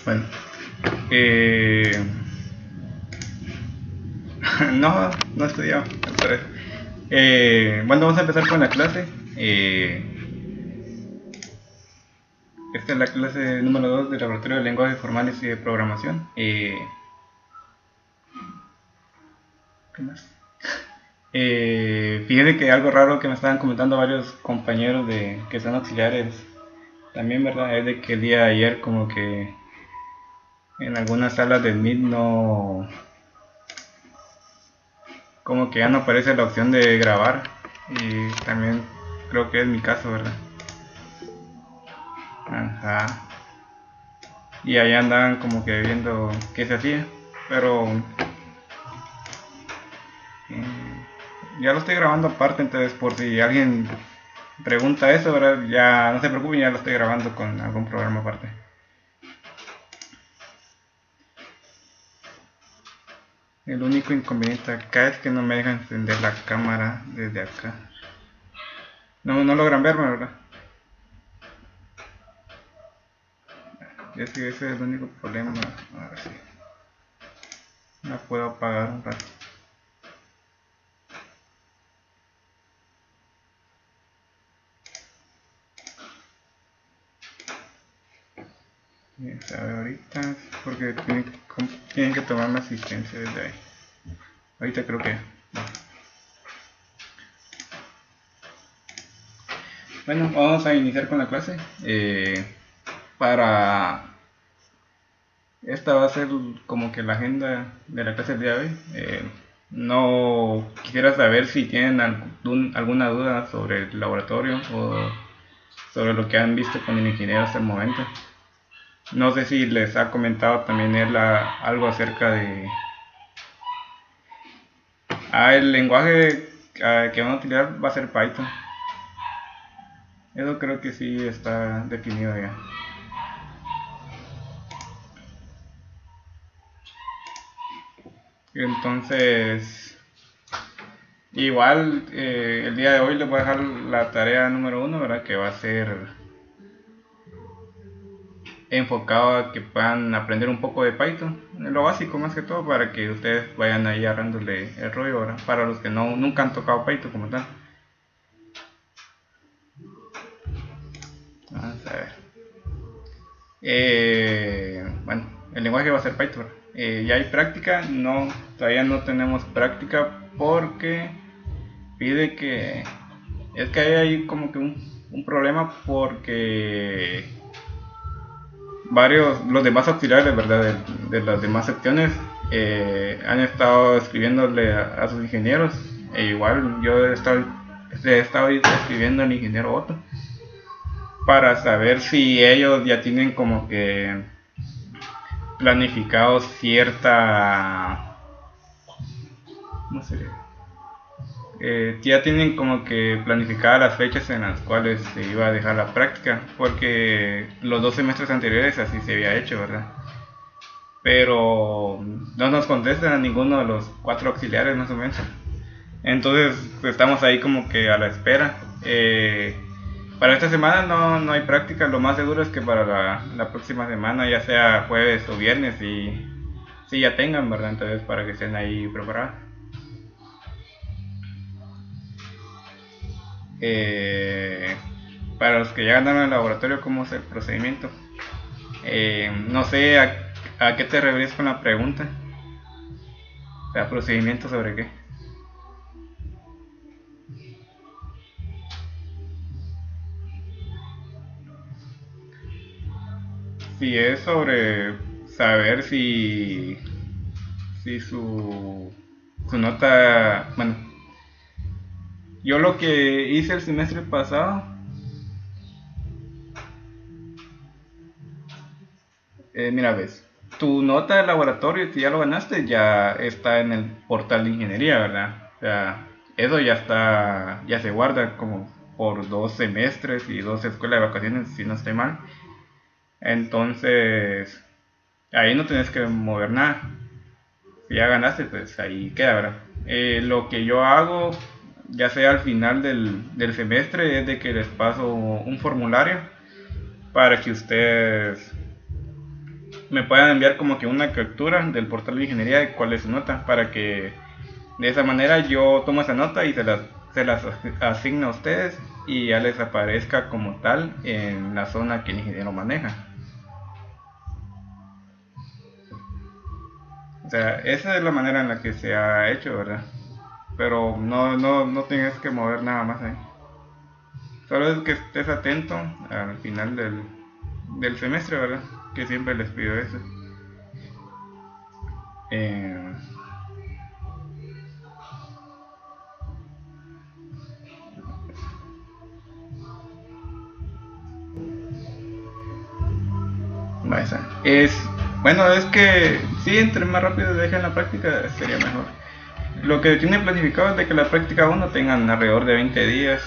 Bueno, eh, no, no he estudiado. Bueno, vamos a empezar con la clase. Esta es la clase número 2 del Laboratorio de Lenguajes Formales y de Programación. ¿Qué más? Fíjense que algo raro que me estaban comentando varios compañeros de que son auxiliares también, ¿verdad? Es de que el día de ayer como que en algunas salas del Meet no, como que ya no aparece la opción de grabar, y también creo que es mi caso, ¿verdad? Ajá. Y ahí andaban como que viendo qué se hacía, pero ya lo estoy grabando aparte, entonces por si alguien pregunta eso, ¿verdad? Ya no se preocupen, ya lo estoy grabando con algún programa aparte. El único inconveniente acá es que no me deja encender la cámara desde acá. No, no logran verme, ¿verdad? Ese es el único problema. Ahora sí. La puedo apagar un rato. Bien, sabe ahorita porque tienen que tomar la asistencia desde ahí. Ahorita creo que. Bueno, vamos a iniciar con la clase. Para esta va a ser como que la agenda de la clase del día de hoy. No quisiera saber si tienen alguna duda sobre el laboratorio o sobre lo que han visto con el ingeniero hasta el momento. No sé si les ha comentado también él algo acerca de el lenguaje que van a utilizar va a ser Python. Eso creo que sí está definido ya. Entonces, igual el día de hoy les voy a dejar la tarea número 1, ¿verdad? Que va a ser enfocado a que puedan aprender un poco de Python, lo básico más que todo, para que ustedes vayan ahí agarrándole el rollo, ¿verdad? Para los que nunca han tocado Python como tal. Vamos a ver. Bueno, el lenguaje va a ser Python. Ya hay práctica, no, todavía no tenemos práctica porque pide que es que hay como que un problema porque los demás auxiliares, ¿verdad? De las demás secciones han estado escribiéndole a sus ingenieros, e igual yo he estado escribiendo al ingeniero Otto para saber si ellos ya tienen como que planificado cierta, ¿cómo sería? Ya tienen como que planificadas las fechas en las cuales se iba a dejar la práctica, porque los 2 semestres anteriores así se había hecho, ¿verdad? Pero no nos contestan a ninguno de los 4 auxiliares más o menos. Entonces estamos ahí como que a la espera. Para esta semana no hay práctica, lo más seguro es que para la próxima semana, ya sea jueves o viernes, y sí ya tengan, ¿verdad? Entonces para que estén ahí preparados. Eh, para los que ya ganaron el laboratorio, ¿cómo es el procedimiento? No sé a qué te refieres con la pregunta. O sea, procedimiento sobre qué. Si es sobre saber si su nota, bueno, yo lo que hice el semestre pasado, mira, ves, tu nota de laboratorio, si ya lo ganaste, ya está en el portal de ingeniería, ¿verdad? O sea, eso ya está, ya se guarda como por 2 semestres y 2 escuelas de vacaciones, si no estoy mal. Entonces, ahí no tienes que mover nada. Si ya ganaste, pues ahí queda, ¿verdad? Lo que yo hago, ya sea al final del semestre, es de que les paso un formulario para que ustedes me puedan enviar como que una captura del portal de ingeniería de cuál es su nota, para que de esa manera yo tomo esa nota y se las asigno a ustedes y ya les aparezca como tal en la zona que el ingeniero maneja. O sea, esa es la manera en la que se ha hecho, ¿verdad? Pero no tienes que mover nada más ahí. Solo es que estés atento al final del semestre, ¿verdad? Que siempre les pido eso. Eh, bueno, es que sí, entre más rápido dejen la práctica sería mejor. Lo que tiene planificado es de que la práctica 1 tengan alrededor de 20 días,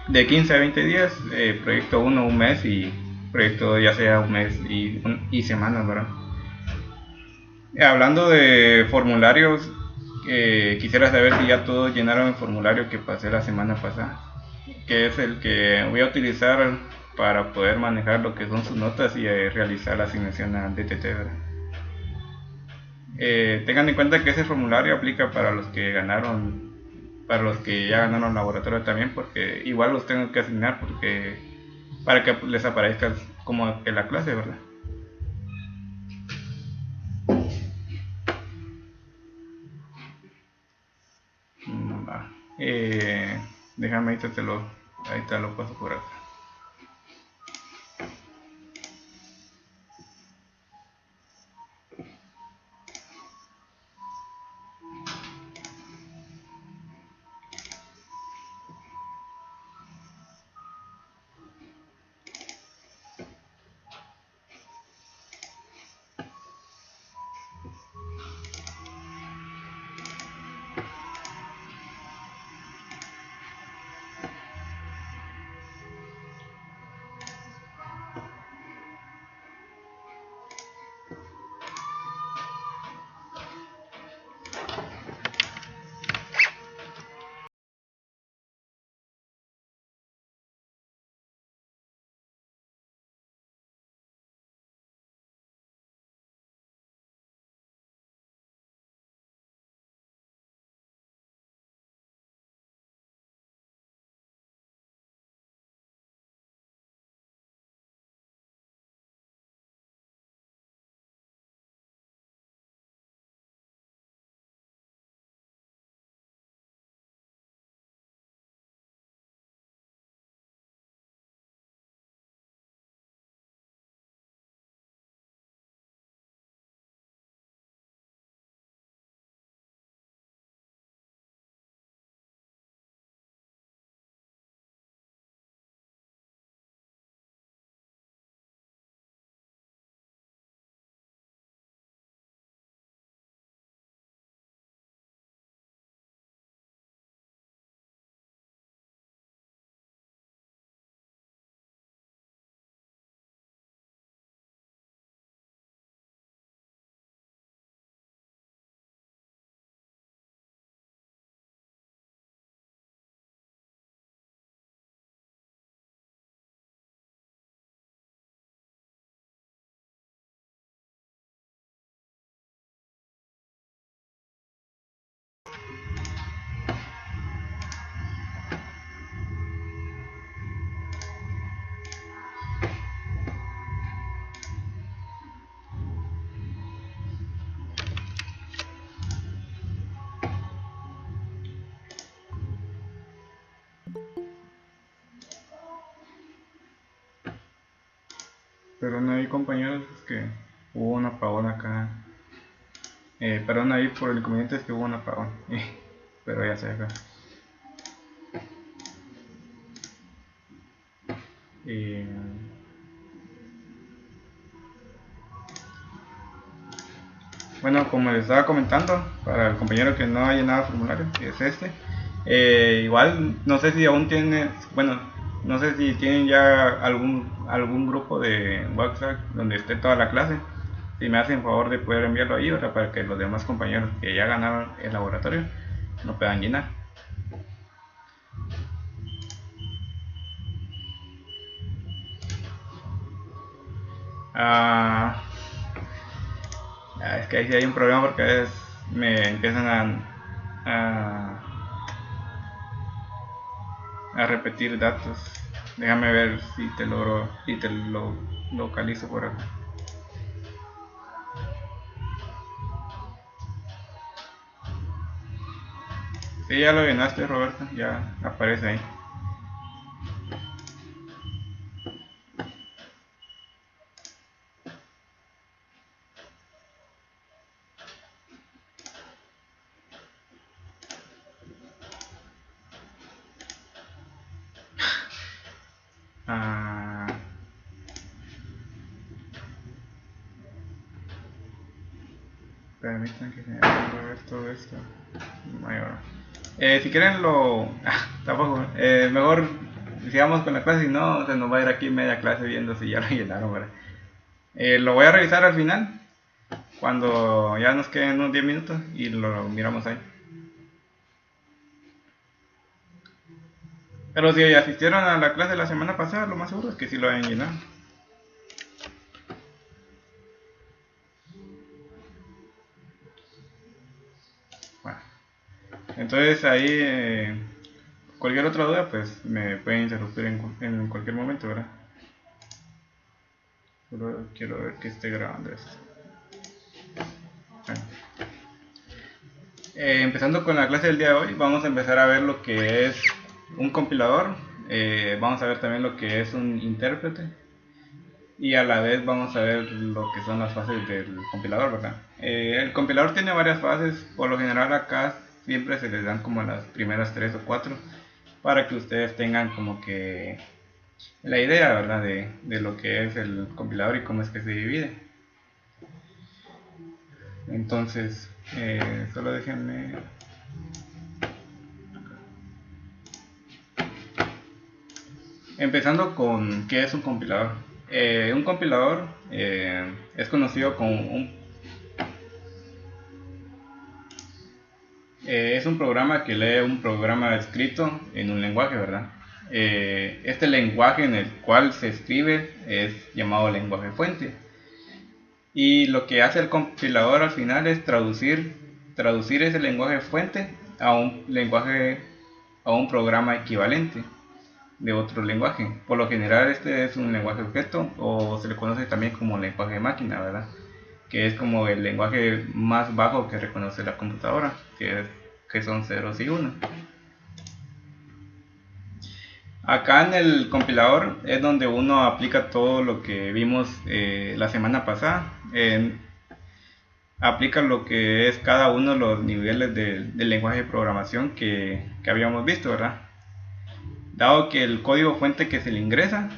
de 15 a 20 días, proyecto 1 un mes y proyecto 2 ya sea un mes y semanas, ¿verdad? Hablando de formularios, quisiera saber si ya todos llenaron el formulario que pasé la semana pasada, que es el que voy a utilizar para poder manejar lo que son sus notas y realizar la asignación a DTT, ¿verdad? Tengan en cuenta que ese formulario aplica para los que ganaron, para los que ya ganaron laboratorio también, porque igual los tengo que asignar porque para que les aparezca como en la clase, ¿verdad? Va. Déjame ahí te lo paso por acá. Perdón ahí compañeros, es que hubo un apagón acá. Perdón ahí por el inconveniente, es que hubo un apagón. Pero ya se acá. Eh, bueno, como les estaba comentando, para el compañero que no ha llenado el formulario, que es este. Igual no sé si aún tiene, bueno, no sé si tienen ya algún grupo de WhatsApp donde esté toda la clase. Si me hacen favor de poder enviarlo ahí, ¿verdad? Para que los demás compañeros que ya ganaron el laboratorio no puedan llenar. Ah, Es que ahí sí hay un problema porque a veces me empiezan a, a repetir datos. Déjame ver si te logro y te lo localizo por acá. Sí, ya lo llenaste, Roberto, ya aparece ahí. Ah, permitan que se me ver todo esto. Mayor. Si quieren lo... tampoco. Mejor sigamos con la clase, si no, se nos va a ir aquí media clase viendo si ya lo llenaron, ¿verdad? Lo voy a revisar al final, cuando ya nos queden unos 10 minutos y lo miramos ahí. Pero si asistieron a la clase la semana pasada, lo más seguro es que sí lo hayan llenado. Bueno, entonces ahí, cualquier otra duda, pues me pueden interrumpir en cualquier momento, ¿verdad? Solo quiero ver que esté grabando esto. Bueno. Empezando con la clase del día de hoy, vamos a empezar a ver lo que es un compilador, vamos a ver también lo que es un intérprete y a la vez vamos a ver lo que son las fases del compilador, ¿verdad? El compilador tiene varias fases, por lo general acá siempre se les dan como las primeras 3 o 4 para que ustedes tengan como que la idea, ¿verdad? De lo que es el compilador y cómo es que se divide. Entonces, solo déjenme... Empezando con qué es un compilador. Un compilador es conocido como es un programa que lee un programa escrito en un lenguaje, ¿verdad? Este lenguaje en el cual se escribe es llamado lenguaje fuente. Y lo que hace el compilador al final es traducir ese lenguaje fuente a un lenguaje, a un programa equivalente de otro lenguaje. Por lo general este es un lenguaje objeto o se le conoce también como lenguaje de máquina, ¿verdad? Que es como el lenguaje más bajo que reconoce la computadora, que son ceros y unos. Acá en el compilador es donde uno aplica todo lo que vimos la semana pasada. Aplica lo que es cada uno de los niveles del lenguaje de programación que habíamos visto, ¿verdad? Dado que el código fuente que se le ingresa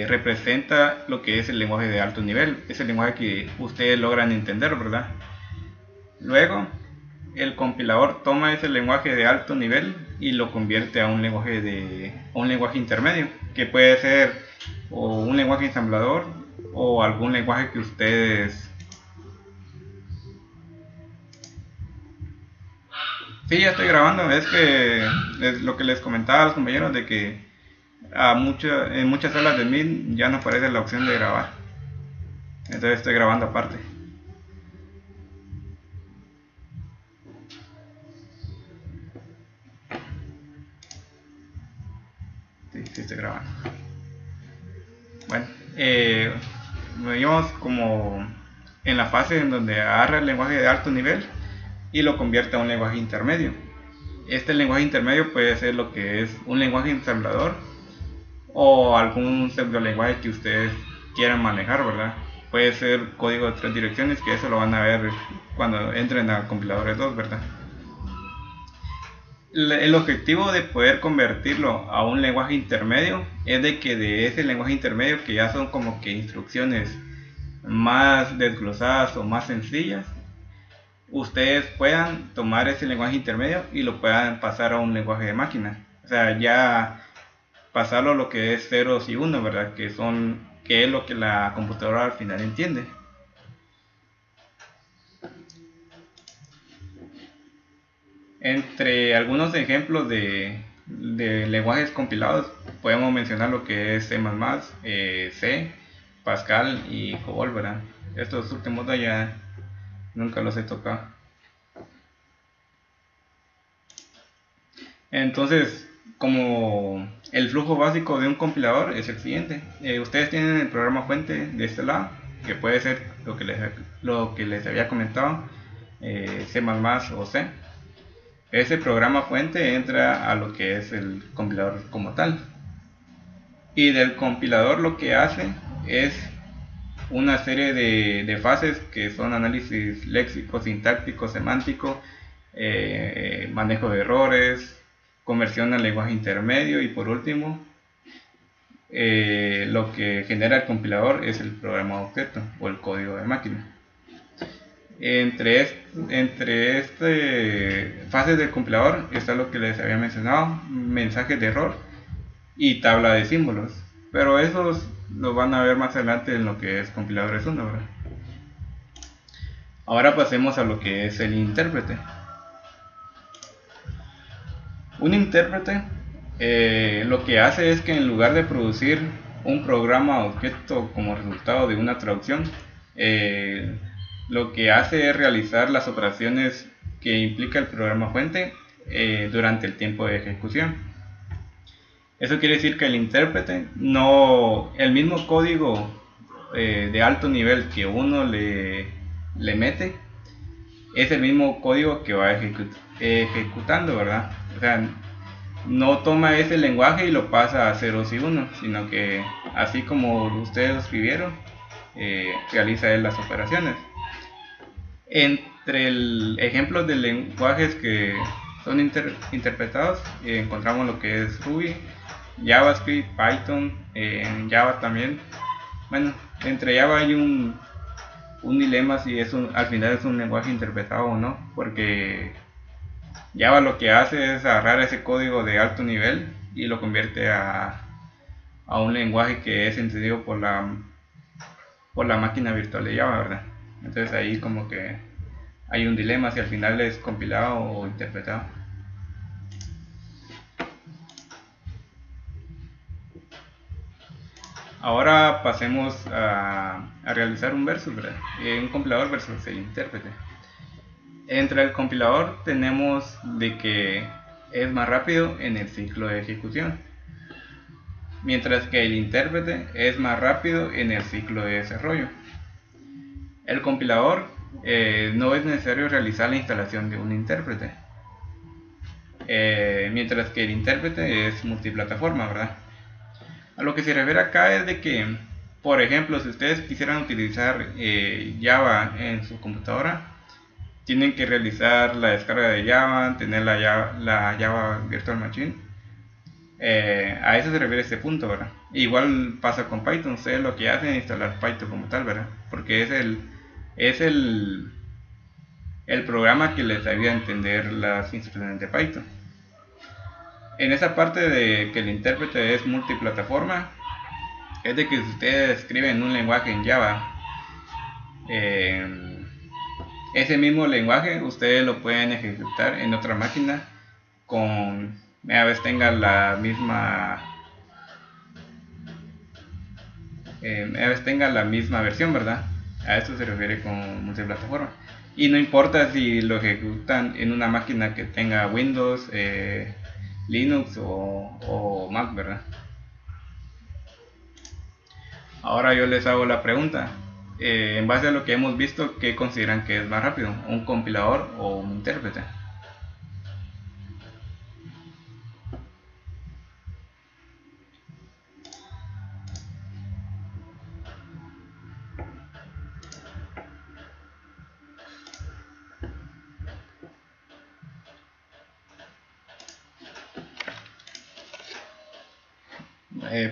representa lo que es el lenguaje de alto nivel, es el lenguaje que ustedes logran entender, ¿verdad? Luego, el compilador toma ese lenguaje de alto nivel y lo convierte a un lenguaje intermedio, que puede ser o un lenguaje ensamblador o algún lenguaje que ustedes... Sí, ya estoy grabando, es que es lo que les comentaba a los compañeros de que en muchas salas de Meet ya no aparece la opción de grabar, entonces estoy grabando aparte. Sí, sí estoy grabando. Bueno, vimos como en la fase en donde agarra el lenguaje de alto nivel y lo convierte a un lenguaje intermedio. Este lenguaje intermedio puede ser lo que es un lenguaje ensamblador o algún pseudolenguaje que ustedes quieran manejar, ¿verdad? Puede ser código de 3 direcciones, que eso lo van a ver cuando entren a compiladores 2, ¿verdad? El objetivo de poder convertirlo a un lenguaje intermedio es de que de ese lenguaje intermedio, que ya son como que instrucciones más desglosadas o más sencillas, ustedes puedan tomar ese lenguaje intermedio y lo puedan pasar a un lenguaje de máquina. O sea, ya pasarlo a lo que es ceros y unos, ¿verdad? Que es lo que la computadora al final entiende. Entre algunos ejemplos de lenguajes compilados podemos mencionar lo que es C++, C, Pascal y COBOL, ¿verdad? Estos últimos dos ya nunca los he tocado. Entonces, como el flujo básico de un compilador es el siguiente. Ustedes tienen el programa fuente de este lado, que puede ser lo que les había comentado, C++ o C. Ese programa fuente entra a lo que es el compilador como tal. Y del compilador lo que hace es una serie de fases que son análisis léxico, sintáctico, semántico, manejo de errores, conversión al lenguaje intermedio y por último lo que genera el compilador es el programa objeto o el código de máquina. Entre este fases del compilador está lo que les había mencionado, mensajes de error y tabla de símbolos, pero esos lo van a ver más adelante en lo que es compiladores 1, ¿verdad? Ahora pasemos a lo que es el intérprete. Un intérprete lo que hace es que en lugar de producir un programa objeto como resultado de una traducción, lo que hace es realizar las operaciones que implica el programa fuente durante el tiempo de ejecución. Eso quiere decir que el intérprete el mismo código de alto nivel que uno le mete, es el mismo código que va ejecutando, ¿verdad? O sea, no toma ese lenguaje y lo pasa a ceros y unos, sino que así como ustedes lo escribieron, realiza él las operaciones. Entre ejemplos de lenguajes que son interpretados, encontramos lo que es Ruby, JavaScript, Python, Java también. Bueno, entre Java hay un dilema si al final es un lenguaje interpretado o no, porque Java lo que hace es agarrar ese código de alto nivel y lo convierte a un lenguaje que es entendido por la máquina virtual de Java, ¿verdad? Entonces ahí como que hay un dilema si al final es compilado o interpretado. Ahora pasemos a realizar un versus, ¿verdad? Un compilador versus el intérprete. Entre el compilador tenemos de que es más rápido en el ciclo de ejecución, mientras que el intérprete es más rápido en el ciclo de desarrollo. El compilador no es necesario realizar la instalación de un intérprete, mientras que el intérprete es multiplataforma, ¿verdad? A lo que se refiere acá es de que, por ejemplo, si ustedes quisieran utilizar Java en su computadora, tienen que realizar la descarga de Java, tener la Java Virtual Machine. A eso se refiere este punto, ¿verdad? Igual pasa con Python, ustedes lo que hacen es instalar Python como tal, ¿verdad? Porque es el programa que les ayuda a entender las instrucciones de Python. En esa parte de que el intérprete es multiplataforma, es de que si ustedes escriben un lenguaje en Java, ese mismo lenguaje ustedes lo pueden ejecutar en otra máquina con a vez tenga la misma versión, ¿verdad? A esto se refiere con multiplataforma. Y no importa si lo ejecutan en una máquina que tenga Windows, Linux o Mac, ¿verdad? Ahora yo les hago la pregunta. En base a lo que hemos visto, ¿qué consideran que es más rápido? ¿Un compilador o un intérprete?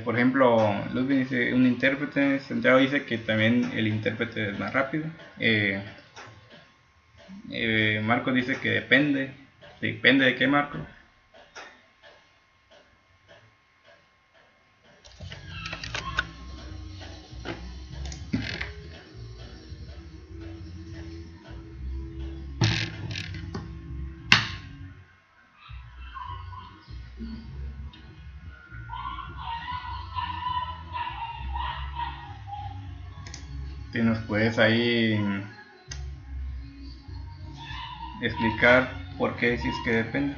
Por ejemplo, Ludwig dice un intérprete, Santiago dice que también el intérprete es más rápido. Marco dice que depende. ¿Depende de qué, Marco? Si nos puedes ahí explicar por qué si es que depende.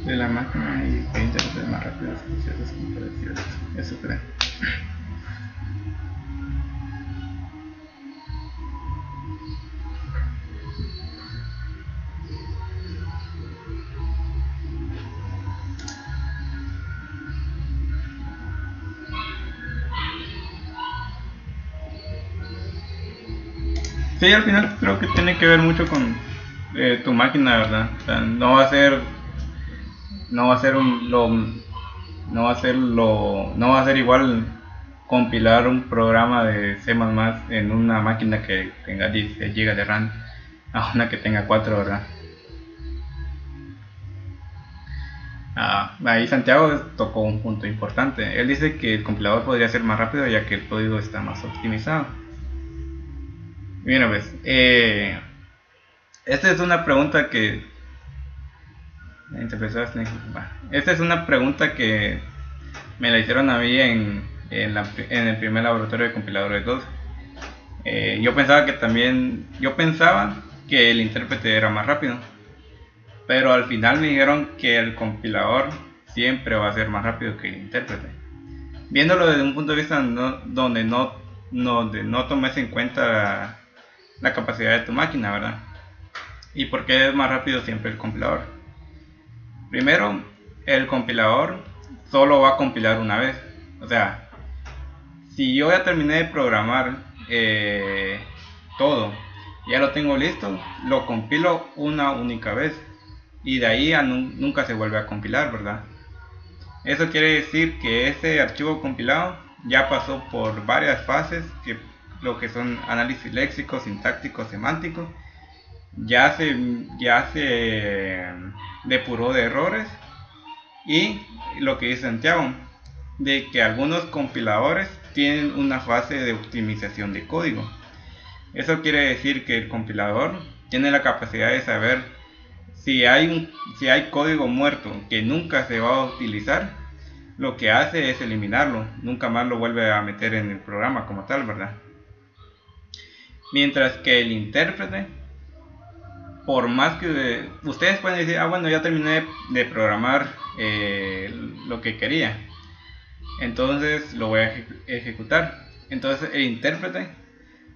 De la máquina y 20 veces más rápidas que ciertas comparaciones. Eso creo. Sí, al final creo que tiene que ver mucho con tu máquina, ¿verdad? O sea, no va a ser no va a ser igual compilar un programa de C++ en una máquina que tenga 16 GB de RAM a una que tenga 4, ¿verdad? Ahí Santiago tocó un punto importante. Él dice que el compilador podría ser más rápido ya que el código está más optimizado. Mira, pues, esta es una pregunta que esta es una pregunta que me la hicieron a mí en el primer laboratorio de compiladores 2. Yo pensaba que el intérprete era más rápido, pero al final me dijeron que el compilador siempre va a ser más rápido que el intérprete. Viéndolo desde un punto de vista donde no tomes en cuenta la capacidad de tu máquina, ¿verdad? ¿Y por qué es más rápido siempre el compilador? Primero, el compilador solo va a compilar una vez. O sea, si yo ya terminé de programar todo, ya lo tengo listo, lo compilo una única vez y de ahí nunca se vuelve a compilar, ¿verdad? Eso quiere decir que ese archivo compilado ya pasó por varias fases, lo que son análisis léxico, sintáctico, semántico, ya se depuró de errores, y lo que dice Santiago, de que algunos compiladores tienen una fase de optimización de código. Eso quiere decir que el compilador tiene la capacidad de saber si hay código muerto que nunca se va a utilizar. Lo que hace es eliminarlo, nunca más lo vuelve a meter en el programa como tal, ¿verdad? Mientras que el intérprete, por más que ustedes pueden decir, bueno, ya terminé de programar lo que quería, entonces lo voy a ejecutar. Entonces el intérprete,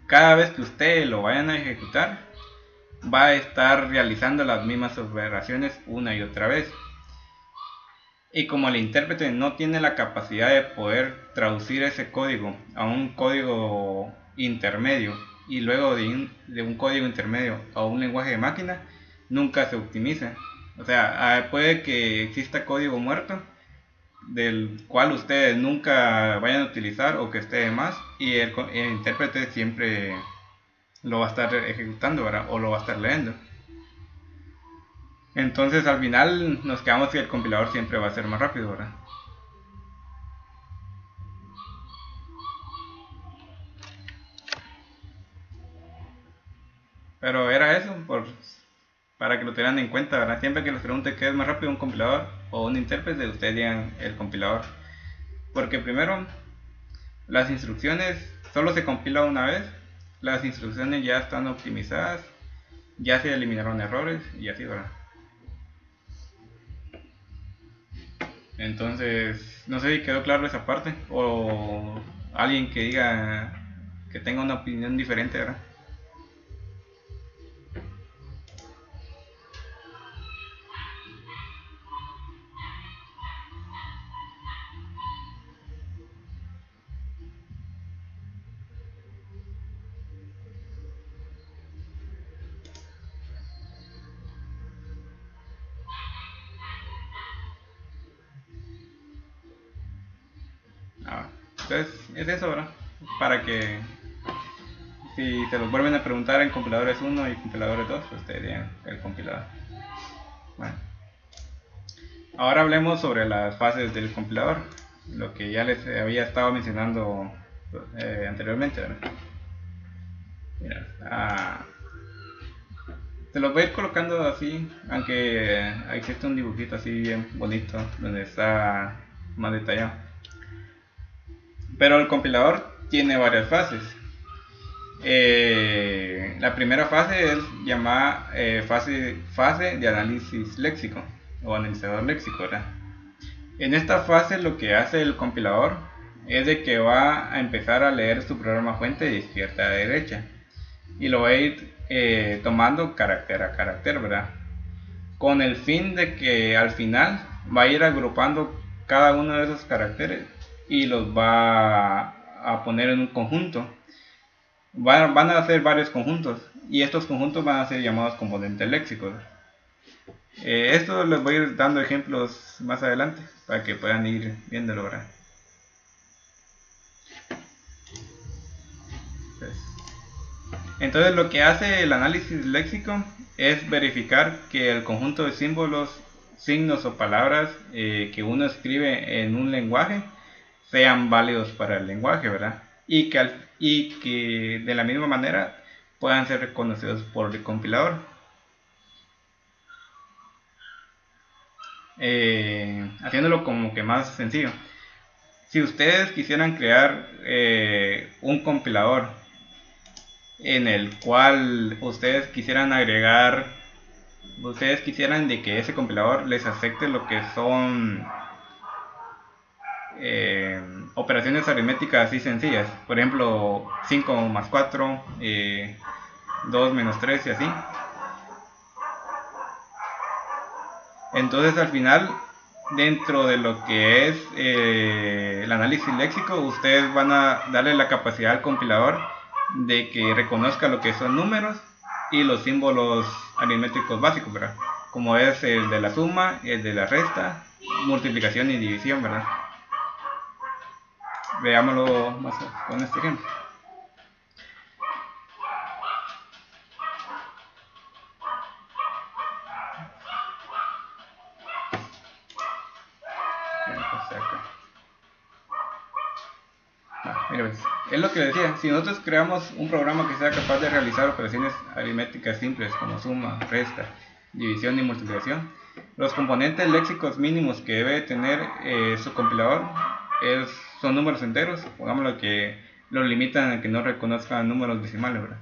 cada vez que ustedes lo vayan a ejecutar, va a estar realizando las mismas operaciones una y otra vez. Y como el intérprete no tiene la capacidad de poder traducir ese código a un código intermedio y luego de un código intermedio a un lenguaje de máquina, nunca se optimiza. O sea, puede que exista código muerto del cual ustedes nunca vayan a utilizar o que esté de más, y el intérprete siempre lo va a estar ejecutando, ¿verdad? O lo va a estar leyendo. Entonces al final nos quedamos que el compilador siempre va a ser más rápido, ¿verdad? Pero era eso, para que lo tengan en cuenta, ¿verdad? Siempre que les pregunte qué es más rápido, un compilador o un intérprete, ustedes digan el compilador. Porque primero, las instrucciones solo se compilan una vez, las instrucciones ya están optimizadas, ya se eliminaron errores y así, ¿verdad? Entonces, no sé si quedó claro esa parte o alguien que diga que tenga una opinión diferente, ¿verdad? Entonces, es eso, ¿verdad? Para que si se los vuelven a preguntar en compiladores 1 y compiladores 2, pues te digan el compilador. Bueno, ahora hablemos sobre las fases del compilador. lo que ya les había estado mencionando anteriormente, ¿verdad? Mira, se los voy a ir colocando así, aunque existe un dibujito así bien bonito donde está más detallado. Pero el compilador tiene varias fases. La primera fase es llamada fase de análisis léxico o analizador léxico, ¿verdad? En esta fase lo que hace el compilador es de que va a empezar a leer su programa fuente de izquierda a derecha y lo va a ir tomando carácter a carácter, ¿verdad? Con el fin de que al final va a ir agrupando cada uno de esos caracteres y los va a poner en un conjunto. Van a hacer varios conjuntos y estos conjuntos van a ser llamados componentes léxicos. Esto les voy a ir dando ejemplos más adelante para que puedan ir viéndolo, ¿verdad? Entonces lo que hace el análisis léxico es verificar que el conjunto de símbolos, signos o palabras que uno escribe en un lenguaje sean válidos para el lenguaje, ¿verdad? Y que de la misma manera puedan ser reconocidos por el compilador. Haciéndolo como que más sencillo. Si ustedes quisieran crear un compilador en el cual ustedes quisieran de que ese compilador les acepte lo que son operaciones aritméticas así sencillas, por ejemplo 5 más 4, 2 menos 3 y así. Entonces al final, dentro de lo que es el análisis léxico, ustedes van a darle la capacidad al compilador de que reconozca lo que son números y los símbolos aritméticos básicos, ¿verdad? Como es el de la suma, el de la resta, multiplicación y división, ¿verdad? Veámoslo más con este ejemplo. Mira, es lo que decía, si nosotros creamos un programa que sea capaz de realizar operaciones aritméticas simples como suma, resta, división y multiplicación, los componentes léxicos mínimos que debe tener su compilador son números enteros, pongámoslo que lo limitan a que no reconozcan números decimales, ¿verdad?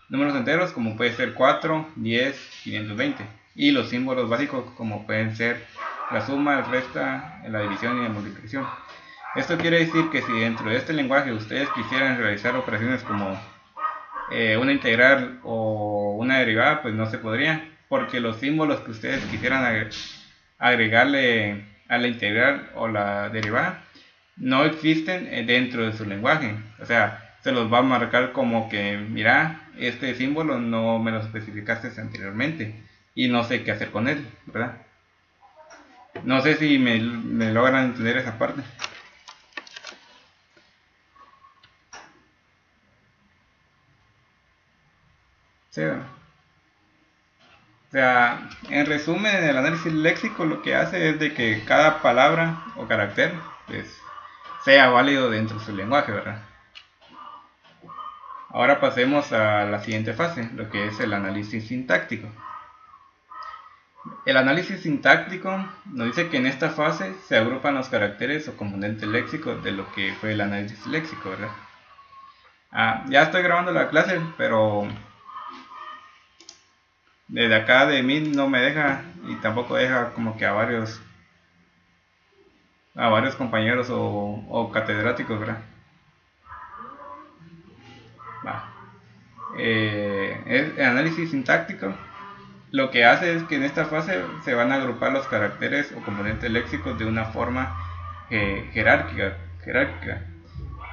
Números enteros como puede ser 4, 10, 520 y los símbolos básicos como pueden ser la suma, la resta, la división y la multiplicación. Esto quiere decir que si dentro de este lenguaje ustedes quisieran realizar operaciones como una integral o una derivada, pues no se podría, porque los símbolos que ustedes quisieran agregarle a la integral o la derivada no existen dentro de su lenguaje. O sea, se los va a marcar como que, mira, este símbolo no me lo especificaste anteriormente y no sé qué hacer con él, ¿verdad? No sé si me logran entender esa parte. Sí, ¿verdad? O sea, en resumen, el análisis léxico lo que hace es de que cada palabra o carácter pues, sea válido dentro de su lenguaje, ¿verdad? Ahora pasemos a la siguiente fase, lo que es el análisis sintáctico. El análisis sintáctico nos dice que en esta fase se agrupan los caracteres o componentes léxicos de lo que fue el análisis léxico, ¿verdad? Ya estoy grabando la clase, pero desde acá de mí no me deja y tampoco deja como que a varios compañeros o catedráticos, ¿verdad? El análisis sintáctico lo que hace es que en esta fase se van a agrupar los caracteres o componentes léxicos de una forma jerárquica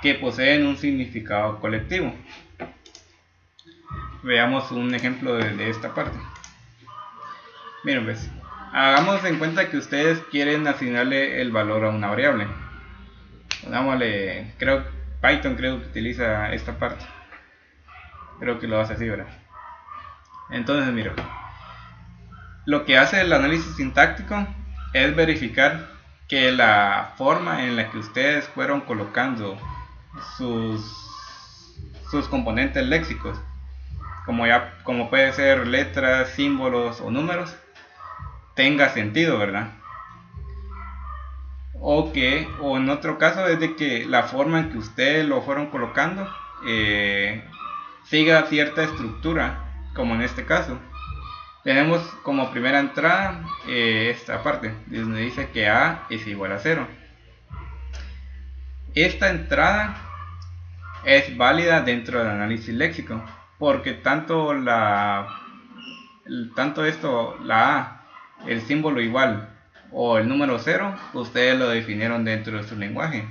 que poseen un significado colectivo. Veamos un ejemplo de esta parte. Miren, pues, hagamos en cuenta que ustedes quieren asignarle el valor a una variable. Pongámosle, Python creo que utiliza esta parte. Creo que lo hace así, ¿verdad? Entonces, mira, lo que hace el análisis sintáctico es verificar que la forma en la que ustedes fueron colocando sus, sus componentes léxicos, como puede ser letras, símbolos o números, tenga sentido, ¿verdad? O en otro caso es de que la forma en que ustedes lo fueron colocando siga cierta estructura, como en este caso. Tenemos como primera entrada esta parte, donde dice que A es igual a 0. Esta entrada es válida dentro del análisis léxico, porque tanto la A, el símbolo igual o el número 0, ustedes lo definieron dentro de su lenguaje.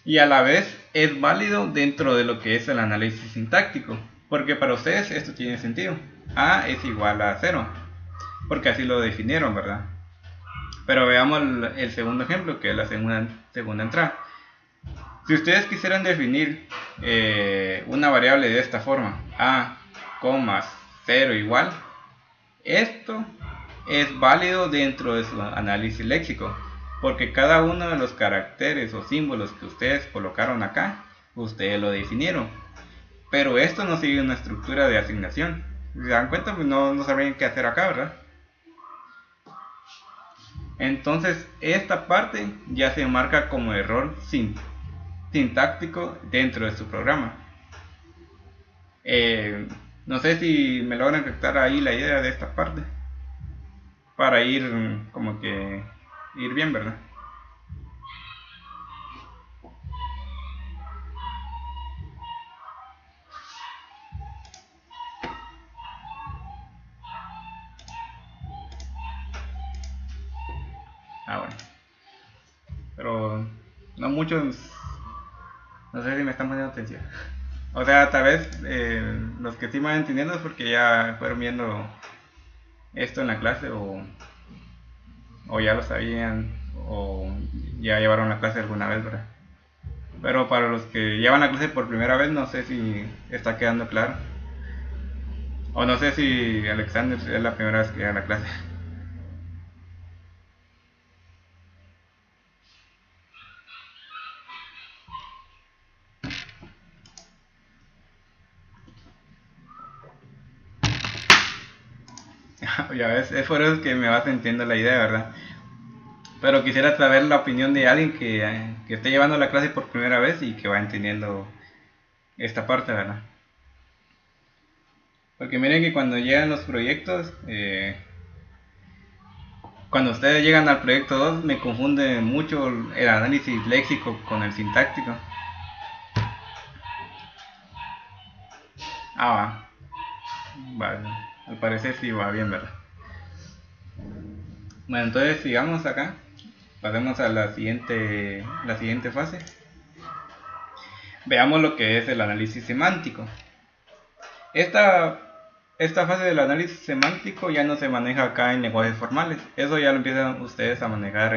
Y a la vez es válido dentro de lo que es el análisis sintáctico, porque para ustedes esto tiene sentido. A es igual a 0, porque así lo definieron, ¿verdad? Pero veamos el segundo ejemplo, que es la segunda entrada. Si ustedes quisieran definir una variable de esta forma, A, 0 igual, esto es válido dentro de su análisis léxico, porque cada uno de los caracteres o símbolos que ustedes colocaron acá, ustedes lo definieron. Pero esto no sigue una estructura de asignación. Si se dan cuenta, pues no sabrían qué hacer acá, ¿verdad? Entonces, esta parte ya se marca como error sintáctico dentro de su programa. No sé si me logran captar ahí la idea de esta parte, para ir como que ir bien, ¿verdad? Bueno, pero no muchos, no sé si me están poniendo atención. O sea, tal vez los que sí me van entendiendo es porque ya fueron viendo esto en la clase, o ya lo sabían, o ya llevaron la clase alguna vez, ¿verdad? Pero para los que llevan la clase por primera vez, no sé si está quedando claro. O no sé si Alexander es la primera vez que lleva la clase. Ya ves, es por eso que me vas entendiendo la idea, ¿verdad? Pero quisiera saber la opinión de alguien que esté llevando la clase por primera vez y que va entendiendo esta parte, ¿verdad? Porque miren que cuando llegan los proyectos, cuando ustedes llegan al proyecto 2, me confunde mucho el análisis léxico con el sintáctico. Vale, al parecer sí va bien, ¿verdad? Bueno, entonces sigamos acá. Pasemos a la siguiente fase. Veamos lo que es el análisis semántico. Esta fase del análisis semántico ya no se maneja acá en lenguajes formales. Eso ya lo empiezan ustedes a manejar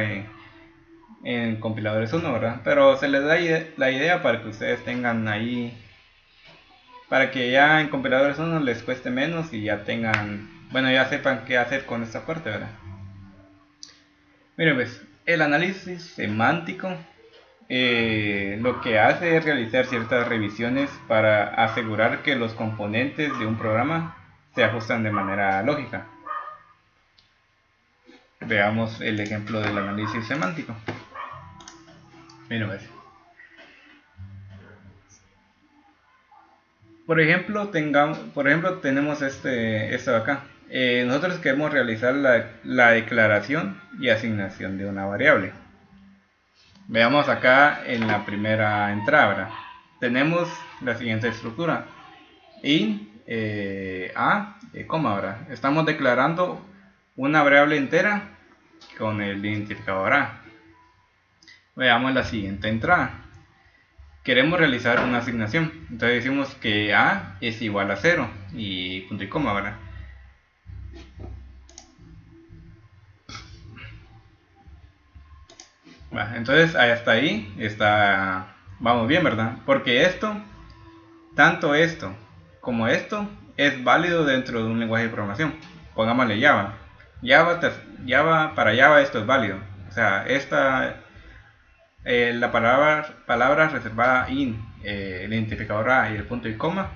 en compiladores 1, ¿verdad? Pero se les da la idea para que ustedes tengan ahí, para que ya en compiladores 1 les cueste menos y ya tengan, bueno, ya sepan qué hacer con esta parte, ¿verdad? Miren, pues, el análisis semántico lo que hace es realizar ciertas revisiones para asegurar que los componentes de un programa se ajustan de manera lógica. Veamos el ejemplo del análisis semántico. Miren, pues. Por ejemplo, tenemos esto de acá. Nosotros queremos realizar la declaración y asignación de una variable. Veamos acá en la primera entrada, ¿verdad? Tenemos la siguiente estructura. int a, coma, ¿verdad? Estamos declarando una variable entera con el identificador a. Veamos la siguiente entrada. Queremos realizar una asignación, entonces decimos que a es igual a 0 y punto y coma, ¿verdad? Entonces hasta ahí vamos bien, ¿verdad? Porque tanto esto como esto es válido dentro de un lenguaje de programación. Pongámosle Java. Para Java esto es válido. sea, la palabra reservada in, el identificador A y el punto y coma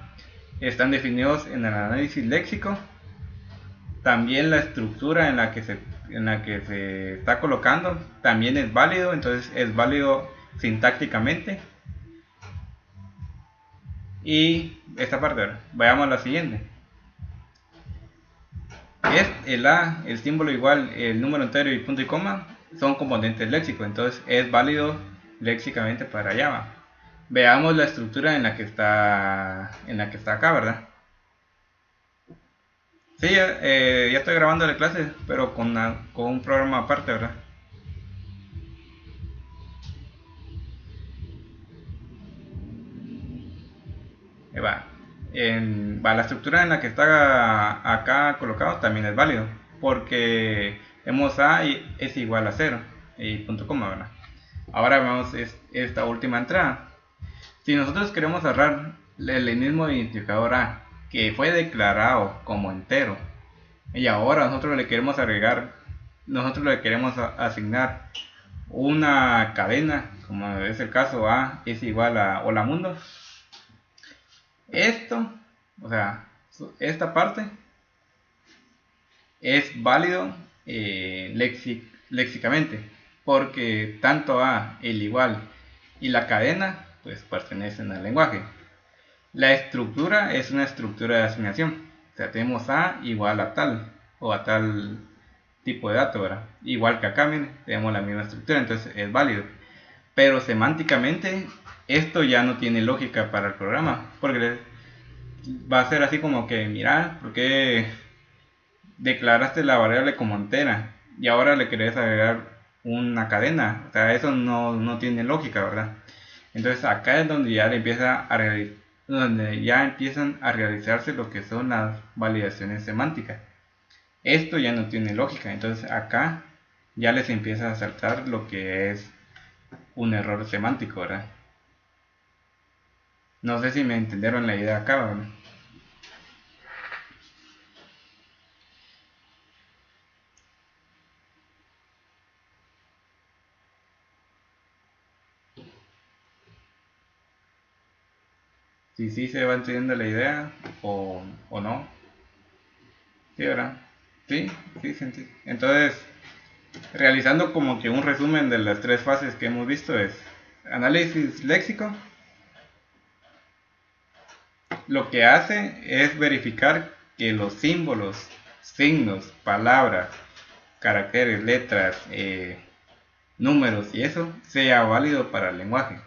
están definidos en el análisis léxico. También la estructura en la que se está colocando también es válido, entonces es válido sintácticamente. Y esta parte, vayamos a la siguiente. Es el A, el símbolo igual, el número entero y punto y coma son componentes léxicos, entonces es válido léxicamente para Java. Veamos la estructura en la que está acá, ¿verdad? Sí, ya estoy grabando la clase, pero con un programa aparte, ¿verdad? Va. La estructura en la que está acá colocado también es válido, porque hemos A es igual a 0 y punto coma, ¿verdad? Ahora vemos esta última entrada. Si nosotros queremos cerrar el mismo identificador A, que fue declarado como entero, y ahora nosotros le queremos asignar una cadena, como es el caso A es igual a hola mundo, esto, o sea, esta parte es válido léxicamente, porque tanto A, el igual y la cadena pues pertenecen al lenguaje. La estructura es una estructura de asignación, o sea, tenemos A igual a tal o a tal tipo de dato, ¿verdad? Igual que acá, miren, tenemos la misma estructura, entonces es válido. Pero semánticamente esto ya no tiene lógica para el programa, porque va a ser así como que, mira, ¿por qué declaraste la variable como entera y ahora le querés agregar una cadena? O sea, eso no tiene lógica, ¿verdad? Entonces acá es donde donde ya empiezan a realizarse lo que son las validaciones semánticas. Esto ya no tiene lógica, entonces acá ya les empieza a saltar lo que es un error semántico, ¿verdad? No sé si me entendieron la idea acá, ¿verdad? Si sí se va entendiendo la idea o no. Sí, ¿verdad? Sí, sí, sí. Entonces, realizando como que un resumen de las tres fases que hemos visto es análisis léxico. Lo que hace es verificar que los símbolos, signos, palabras, caracteres, letras, números y eso sea válido para el lenguaje.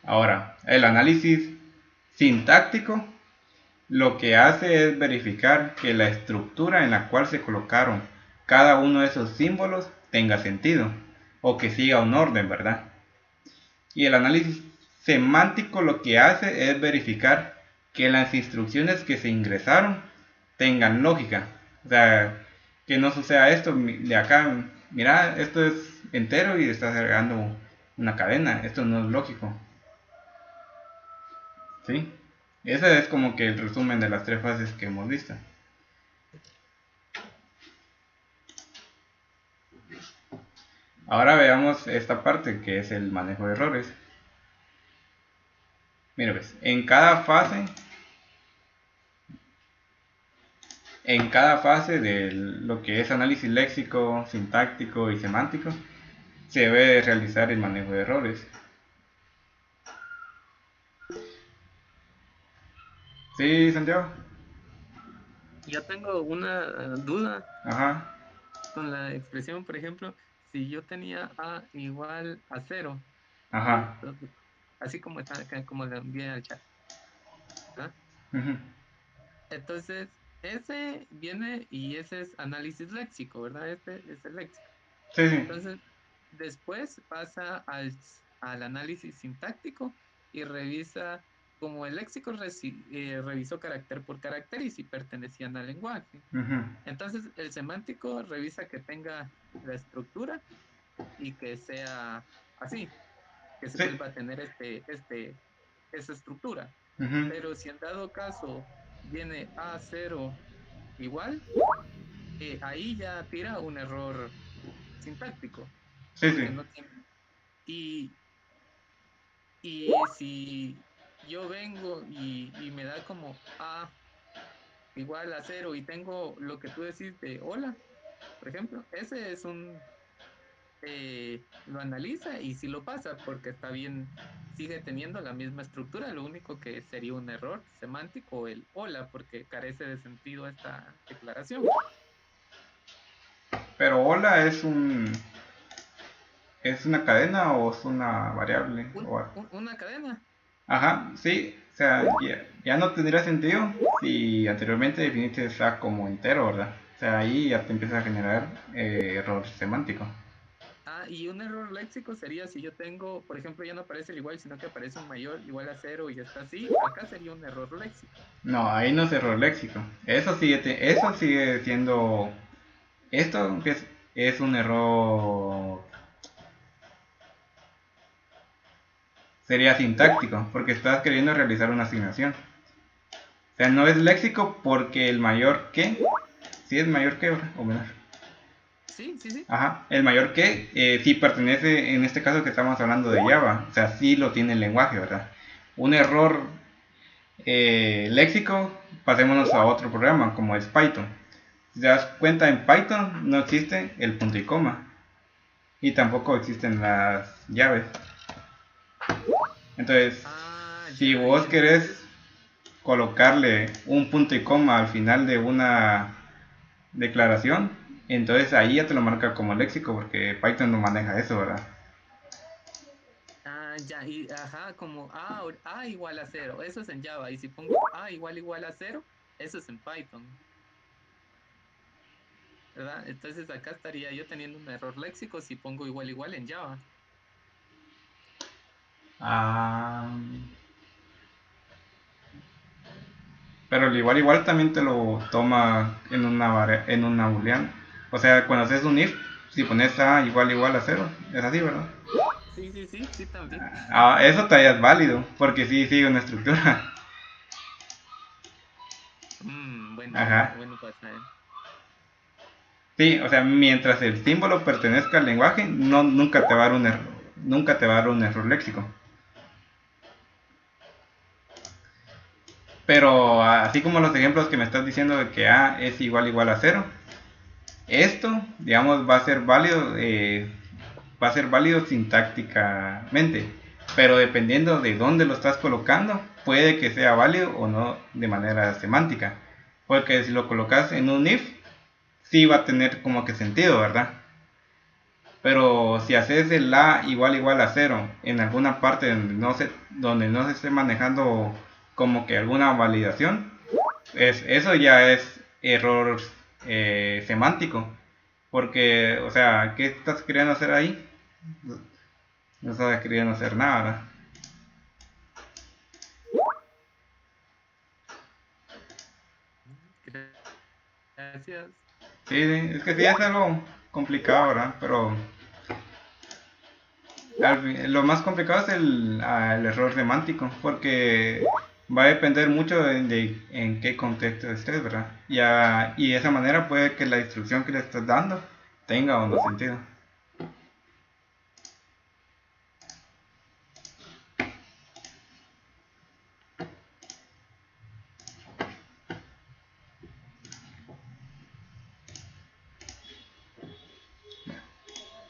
Ahora, el análisis sintáctico lo que hace es verificar que la estructura en la cual se colocaron cada uno de esos símbolos tenga sentido o que siga un orden, ¿verdad? Y el análisis semántico lo que hace es verificar que las instrucciones que se ingresaron tengan lógica. O sea, que no suceda esto de acá, mira, esto es entero y estás agregando una cadena, esto no es lógico. ¿Sí? Ese es como que el resumen de las tres fases que hemos visto. Ahora veamos esta parte que es el manejo de errores. Mira, pues, en cada fase de lo que es análisis léxico, sintáctico y semántico, se debe realizar el manejo de errores. ¿Sí, Santiago? Yo tengo una duda Ajá, con la expresión, por ejemplo, si yo tenía A igual a 0, ajá. así como está acá, como lo envié al chat, ¿verdad? Ujú. Entonces, ese viene y ese es análisis léxico, ¿verdad? Este es el léxico. Sí, sí. Entonces, después pasa al análisis sintáctico y revisa como el léxico revisó carácter por carácter y si pertenecían al lenguaje. Ujú. Entonces, el semántico revisa que tenga la estructura y que sea así, que se Sí. vuelva a tener esa estructura. Ujú. Pero si en dado caso viene A0 igual, ahí ya tira un error sintáctico, Sí, sí. porque no tiene... Y, y si yo vengo y me da como A igual a cero y tengo lo que tú decís de hola, por ejemplo, ese es lo analiza y si lo pasa porque está bien, sigue teniendo la misma estructura, lo único que sería un error semántico el hola porque carece de sentido esta declaración. Pero hola es una cadena o es una variable. Una cadena. Ajá, sí. O sea, ya no tendría sentido si anteriormente definiste A como entero, ¿verdad? O sea, ahí ya te empieza a generar error semántico. Ah, y un error léxico sería si yo tengo, por ejemplo, ya no aparece el igual, sino que aparece un mayor igual a cero y está así. Acá sería un error léxico. No, ahí no es error léxico. Eso sigue siendo. Esto que es un error. Sería sintáctico, porque estás queriendo realizar una asignación. O sea, no es léxico porque el mayor que. Si es mayor que o menor. Sí, sí, sí. Ajá, el mayor que sí pertenece, en este caso que estamos hablando de Java. O sea, sí lo tiene el lenguaje, ¿verdad? Un error léxico, pasémonos a otro programa como es Python. Si te das cuenta, en Python no existe el punto y coma. Y tampoco existen las llaves. Entonces, Ah, si ya, vos y querés entonces, colocarle un punto y coma al final de una declaración, entonces ahí ya te lo marca como léxico porque Python no maneja eso, ¿verdad? ya, y ajá, como A igual a cero, eso es en Java, y si pongo A igual a cero, eso es en Python, ¿verdad? Entonces acá estaría yo teniendo un error léxico si pongo igual en Java. Ah, pero el igual también te lo toma en una booleana. O sea, cuando haces un if, si pones A igual a cero, es así, ¿verdad? Sí, sí, sí, sí, también. Ah, eso todavía es válido, porque sí sigue una estructura. Bueno, Ajá. bueno, pasa. Sí, o sea, mientras el símbolo pertenezca al lenguaje, no, nunca te va a dar un error, nunca te va a dar un error léxico. Pero así como los ejemplos que me estás diciendo de que A es igual a cero, esto, digamos, va a ser válido sintácticamente, pero dependiendo de dónde lo estás colocando, puede que sea válido o no de manera semántica. Porque si lo colocas en un if, sí va a tener como que sentido, ¿verdad? Pero si haces el A igual a cero en alguna parte donde no se esté manejando como que alguna validación, eso ya es error semántico. Porque, o sea, ¿qué estás queriendo hacer ahí? No estás queriendo hacer nada, ¿verdad? Gracias. Sí, sí, es que sí es algo complicado, ¿verdad? Pero lo más complicado es el error semántico, porque va a depender mucho de en qué contexto estés, ¿verdad? Y de esa manera puede que la instrucción que le estás dando tenga o no sentido.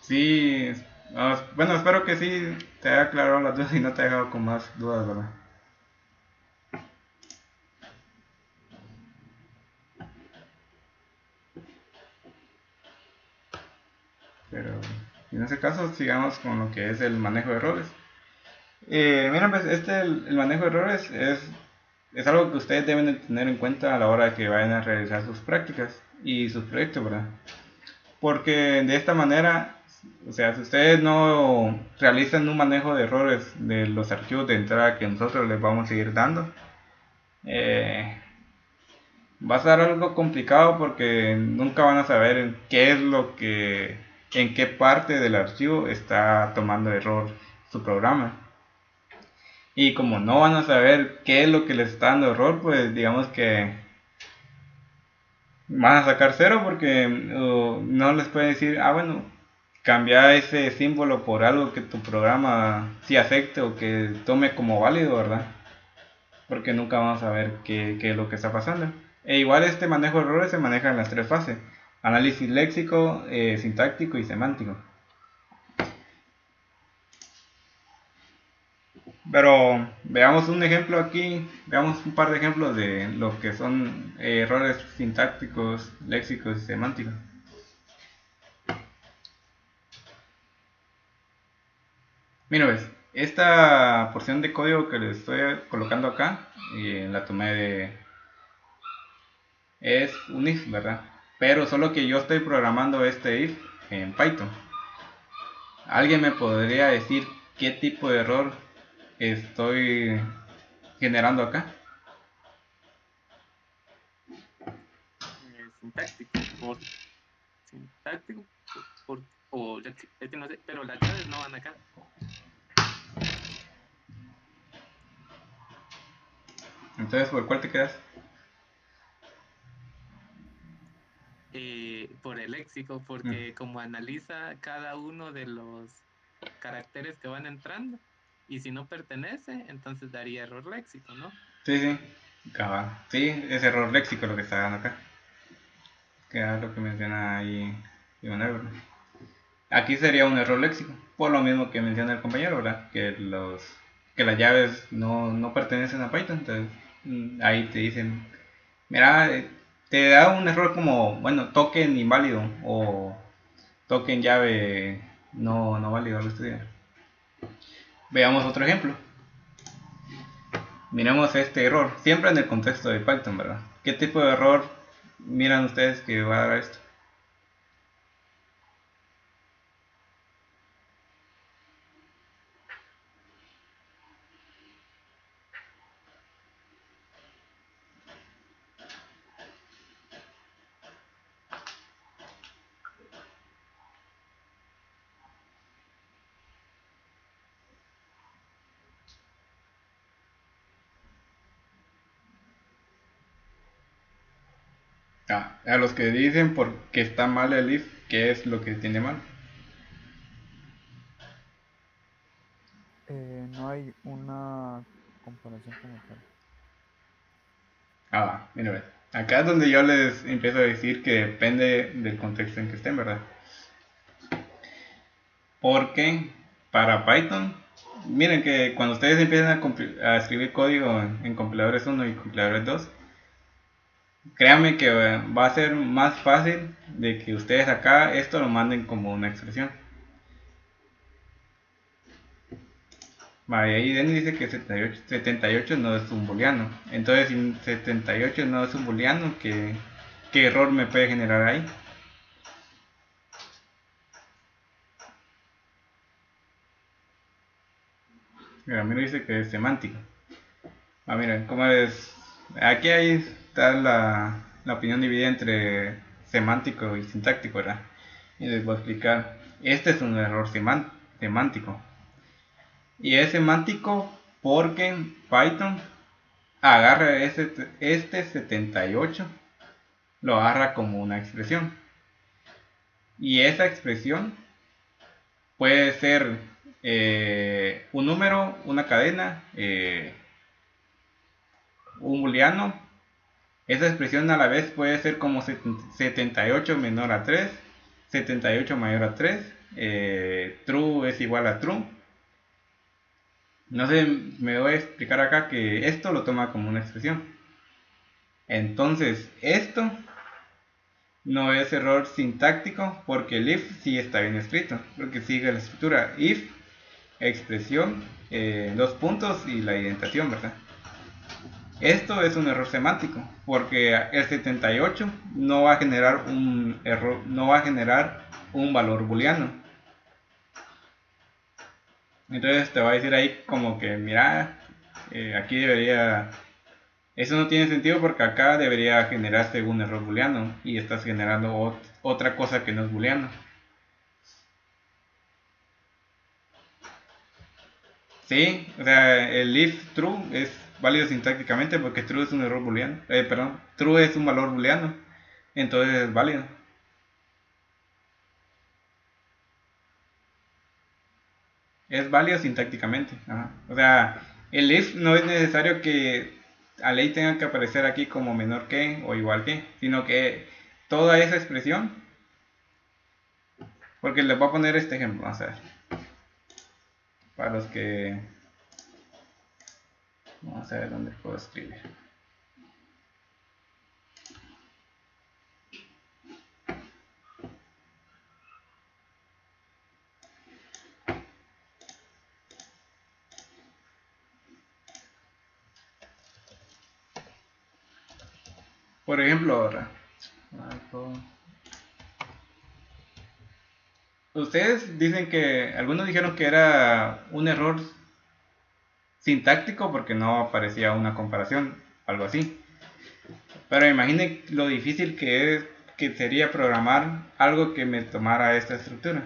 Sí, bueno, espero que sí te haya aclarado las dudas y no te haya dejado con más dudas, ¿verdad? Pero en ese caso sigamos con lo que es el manejo de errores. Mira, pues el manejo de errores es algo que ustedes deben de tener en cuenta a la hora de que vayan a realizar sus prácticas y sus proyectos, ¿verdad? Porque de esta manera, o sea, si ustedes no realizan un manejo de errores de los archivos de entrada que nosotros les vamos a ir dando, eh, va a ser algo complicado porque nunca van a saber en qué parte del archivo está tomando error su programa. Y como no van a saber qué es lo que les está dando error, pues digamos que van a sacar cero porque no les pueden decir, bueno, cambia ese símbolo por algo que tu programa sí acepte o que tome como válido, ¿verdad? Porque nunca vamos a ver qué es lo que está pasando. E igual este manejo de errores se maneja en las tres fases: análisis léxico, sintáctico y semántico. Pero veamos un ejemplo aquí, veamos un par de ejemplos de lo que son errores sintácticos, léxicos y semánticos. Mira, ves, esta porción de código que les estoy colocando acá, la tomé es un if, ¿verdad? Pero solo que yo estoy programando este if en Python. ¿Alguien me podría decir qué tipo de error estoy generando acá? Sintáctico, sintáctico, o léxico, es que no sé, pero las llaves no van acá. Entonces, ¿por cuál te quedas? Por el léxico, Mm. porque como analiza cada uno de los caracteres que van entrando, y si no pertenece, entonces daría error léxico, ¿no? Sí, sí, cabal. Sí, es error léxico lo que está dando acá. Que es lo que menciona ahí Iván. Aquí sería un error léxico, por lo mismo que menciona el compañero, ¿verdad? Que las llaves no pertenecen a Python, entonces ahí te dicen, mira, te da un error como, bueno, token inválido o token llave no válido al estudiar. Veamos otro ejemplo. Miremos este error, siempre en el contexto de Python, ¿verdad? ¿Qué tipo de error miran ustedes que va a dar esto? A los que dicen porque está mal el if, ¿qué es lo que tiene mal? No hay una comparación como tal. Mira, ve. Acá es donde yo les empiezo a decir que depende del contexto en que estén, ¿verdad? Porque para Python, miren que cuando ustedes empiezan a escribir código en compiladores 1 y compiladores 2, créanme que va a ser más fácil de que ustedes acá esto lo manden como una expresión. Vale, ahí Denny dice que 78 no es un booleano. Entonces, si 78 no es un booleano, ¿qué error me puede generar ahí? Mira, a mí me dice que es semántico. Mira, ¿cómo es? Aquí ahí está la opinión dividida entre semántico y sintáctico, ¿verdad? Y les voy a explicar. Este es un error semántico. Y es semántico porque Python agarra este 78, lo agarra como una expresión. Y esa expresión puede ser un número, una cadena, un booleano. Esa expresión a la vez puede ser como 78 menor a 3, 78 mayor a 3, true es igual a true. No sé, me voy a explicar acá que esto lo toma como una expresión. Entonces, esto no es error sintáctico porque el if sí está bien escrito, porque sigue la estructura if, expresión, dos puntos y la indentación, ¿verdad? Esto es un error semántico porque el 78 no va a generar un error, no va a generar un valor booleano. Entonces te va a decir ahí como que mira, aquí debería, eso no tiene sentido porque acá debería generarse un error booleano y estás generando otra cosa que no es booleano. Sí, o sea, el if true es válido sintácticamente porque true es un error booleano, perdón, true es un valor booleano. entonces es válido. Es válido sintácticamente. Ajá. O sea, el if no es necesario que a ley tenga que aparecer aquí como menor que o igual que, sino que toda esa expresión, porque les voy a poner este ejemplo, vamos a ver, para los que, vamos a ver dónde puedo escribir. Por ejemplo, ahora, ustedes dicen que, algunos dijeron que era un error sintáctico porque no aparecía una comparación, algo así. Pero imaginen lo difícil que sería programar algo que me tomara esta estructura.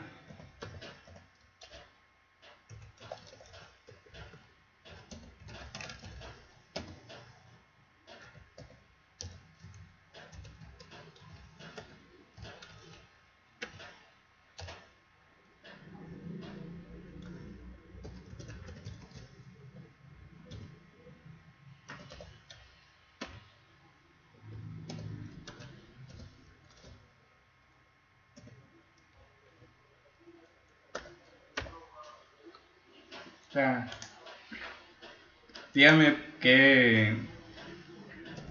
O sea, díganme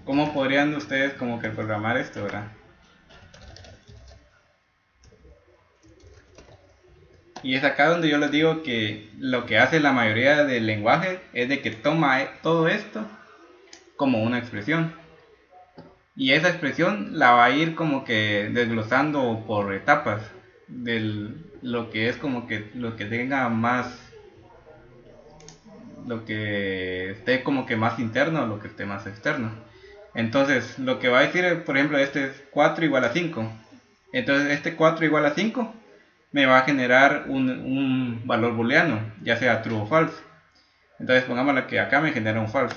cómo podrían ustedes como que programar esto, ¿verdad? Y es acá donde yo les digo que lo que hace la mayoría del lenguaje es de que toma todo esto como una expresión. Y esa expresión la va a ir como que desglosando por etapas de lo que es como que lo que tenga más, lo que esté como que más interno o lo que esté más externo. Entonces, lo que va a decir, por ejemplo, este es 4 igual a 5. Entonces, este 4 igual a 5 me va a generar un valor booleano, ya sea true o false. Entonces, pongámosle que acá me genera un false.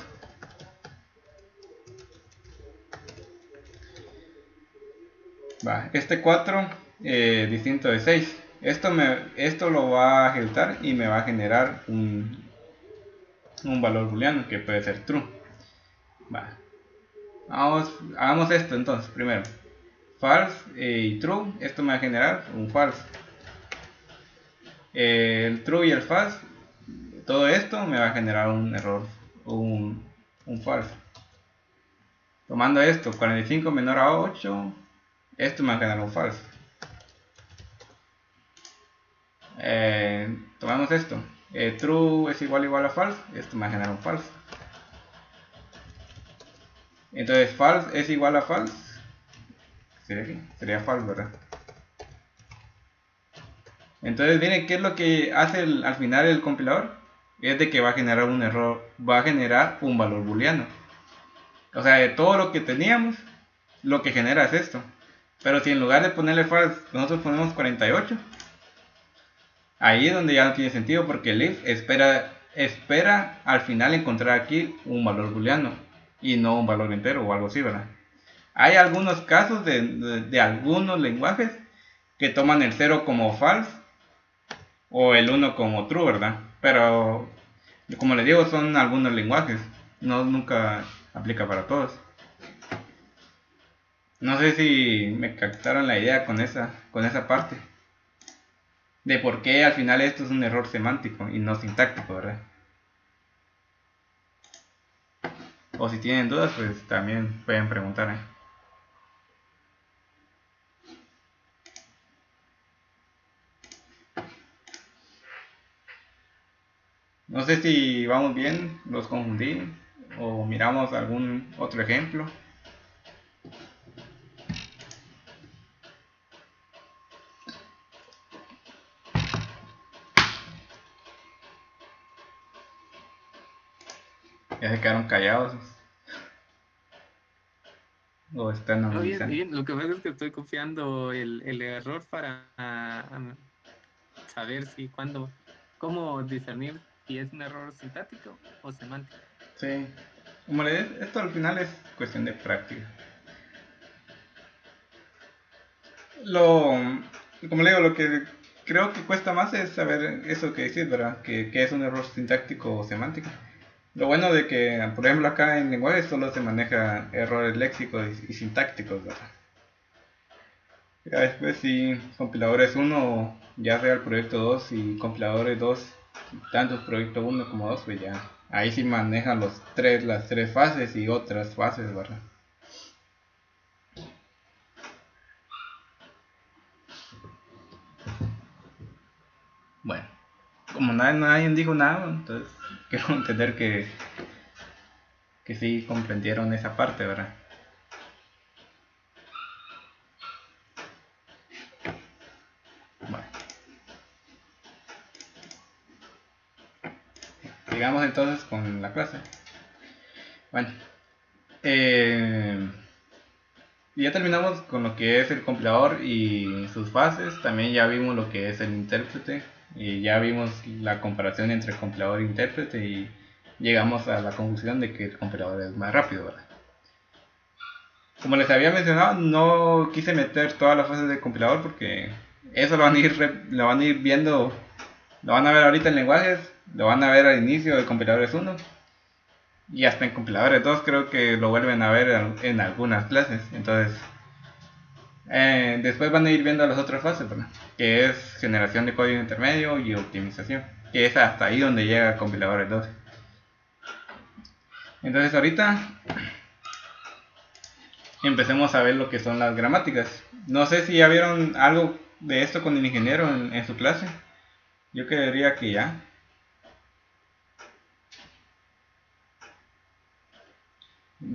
Va, este 4 distinto de 6. Esto lo va a ejecutar y me va a generar un valor booleano que puede ser true. Va. Hagamos esto entonces, primero. False y true, esto me va a generar un false. El true y el false, todo esto me va a generar un error, un false. Tomando esto, 45 menor a 8, esto me va a generar un false. Tomamos esto, true es igual a false, esto me va a generar un false. Entonces false es igual a false, sería false, ¿verdad? Entonces miren qué es lo que hace al final el compilador, es de que va a generar un error, va a generar un valor booleano. O sea, de todo lo que teníamos, lo que genera es esto. Pero si en lugar de ponerle false nosotros ponemos 48, ahí es donde ya no tiene sentido porque el if espera al final encontrar aquí un valor booleano y no un valor entero o algo así, ¿verdad? Hay algunos casos de algunos lenguajes que toman el 0 como false o el 1 como true, ¿verdad? Pero como les digo, son algunos lenguajes, no nunca aplica para todos. No sé si me captaron la idea con esa parte. De por qué al final esto es un error semántico y no sintáctico, ¿verdad? O si tienen dudas, pues también pueden preguntar, ¿eh? No sé si vamos bien, los confundí o miramos algún otro ejemplo. Ya se quedaron callados o están No, bien, analizando. bien. Lo que pasa es que estoy confiando el error para saber si cómo discernir si es un error sintáctico o semántico. Sí, como le esto al final es cuestión de práctica. Lo, como le digo, lo que creo que cuesta más es saber eso que decís, ¿verdad? Que es un error sintáctico o semántico. Lo bueno de que, por ejemplo, acá en lenguaje solo se maneja errores léxicos y sintácticos, ¿verdad? Ya después si compiladores uno ya sea el proyecto 2 y compiladores 2 tanto proyecto uno como 2 pues ya ahí sí manejan las tres fases y otras fases, ¿verdad? Bueno, como nadie dijo nada, entonces quiero entender que sí comprendieron esa parte, ¿verdad? Bueno, sigamos entonces con la clase. Bueno, ya terminamos con lo que es el compilador y sus fases. También ya vimos lo que es el intérprete. Y ya vimos la comparación entre compilador e intérprete. Y llegamos a la conclusión de que el compilador es más rápido, ¿verdad? Como les había mencionado, no quise meter todas las fases del compilador porque eso lo van a ir viendo. Lo van a ver ahorita en lenguajes. Lo van a ver al inicio de compiladores 1. Y hasta en compiladores 2 creo que lo vuelven a ver en algunas clases. Entonces después van a ir viendo las otras fases, ¿verdad? Que es generación de código intermedio y optimización, que es hasta ahí donde llega el compilador 2. Entonces ahorita empecemos a ver lo que son las gramáticas. No sé si ya vieron algo de esto con el ingeniero en su clase. Yo creería que ya.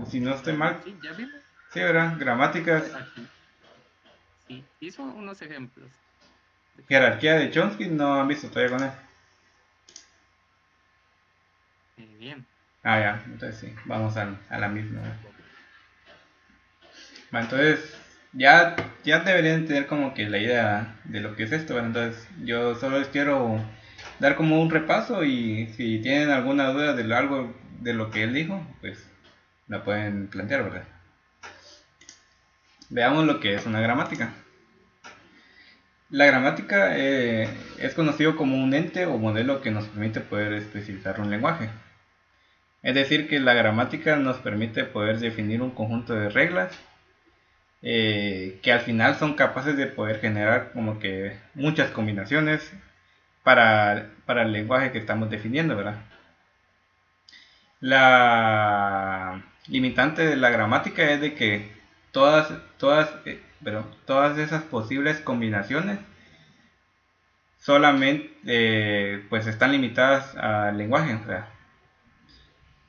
Si no estoy mal. Sí, ya vimos. Sí, ¿verdad? Gramáticas. Aquí. Sí, hizo unos ejemplos. Jerarquía de Chomsky, no han visto todavía con él. Bien. Ah, ya, entonces sí, vamos a la misma. Bueno, entonces ya deberían tener como que la idea de lo que es esto. Bueno, entonces yo solo les quiero dar como un repaso y si tienen alguna duda de algo de lo que él dijo, pues la pueden plantear, ¿verdad? Veamos lo que es una gramática. La gramática es conocido como un ente o modelo que nos permite poder especificar un lenguaje. Es decir, que la gramática nos permite poder definir un conjunto de reglas que al final son capaces de poder generar como que muchas combinaciones para el lenguaje que estamos definiendo, ¿verdad? La limitante de la gramática es de que todas esas posibles combinaciones solamente pues están limitadas al lenguaje, o sea,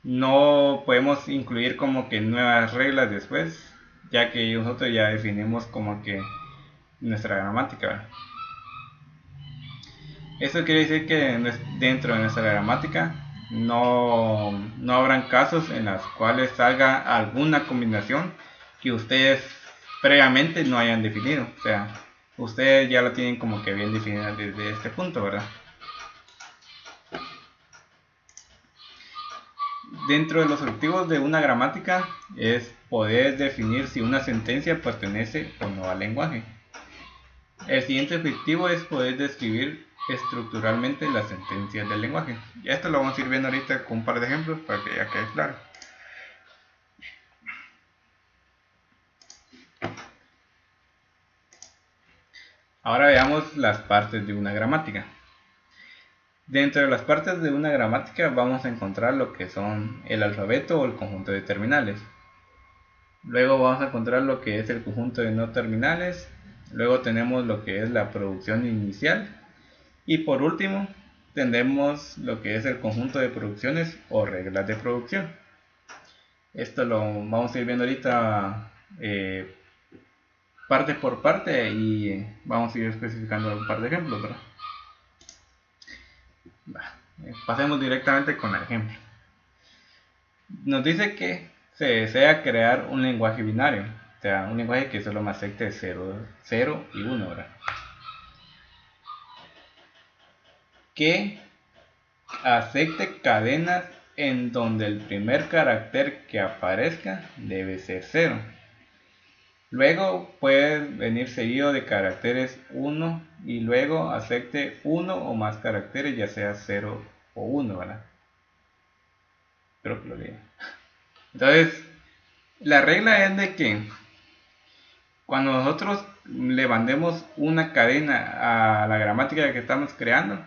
no podemos incluir como que nuevas reglas después, ya que nosotros ya definimos como que nuestra gramática, ¿verdad? Eso quiere decir que dentro de nuestra gramática no habrán casos en los cuales salga alguna combinación que ustedes previamente no hayan definido. O sea, ustedes ya la tienen como que bien definida desde este punto, ¿verdad? Dentro de los objetivos de una gramática es poder definir si una sentencia pertenece o no al lenguaje. El siguiente objetivo es poder describir estructuralmente las sentencias del lenguaje. Y esto lo vamos a ir viendo ahorita con un par de ejemplos para que ya quede claro. Ahora veamos las partes de una gramática. Dentro de las partes de una gramática vamos a encontrar lo que son el alfabeto o el conjunto de terminales. Luego vamos a encontrar lo que es el conjunto de no terminales. Luego tenemos lo que es la producción inicial. Y por último, tenemos lo que es el conjunto de producciones o reglas de producción. Esto lo vamos a ir viendo ahorita parte por parte y vamos a ir especificando un par de ejemplos, ¿verdad? Pasemos directamente con el ejemplo. Nos dice que se desea crear un lenguaje binario, o sea, un lenguaje que solo me acepte 0 y 1, ¿verdad? Que acepte cadenas en donde el primer carácter que aparezca debe ser 0. Luego puede venir seguido de caracteres 1 y luego acepte uno o más caracteres, ya sea 0 o 1, ¿verdad? Creo que lo leí. Entonces, la regla es de que cuando nosotros le mandemos una cadena a la gramática que estamos creando,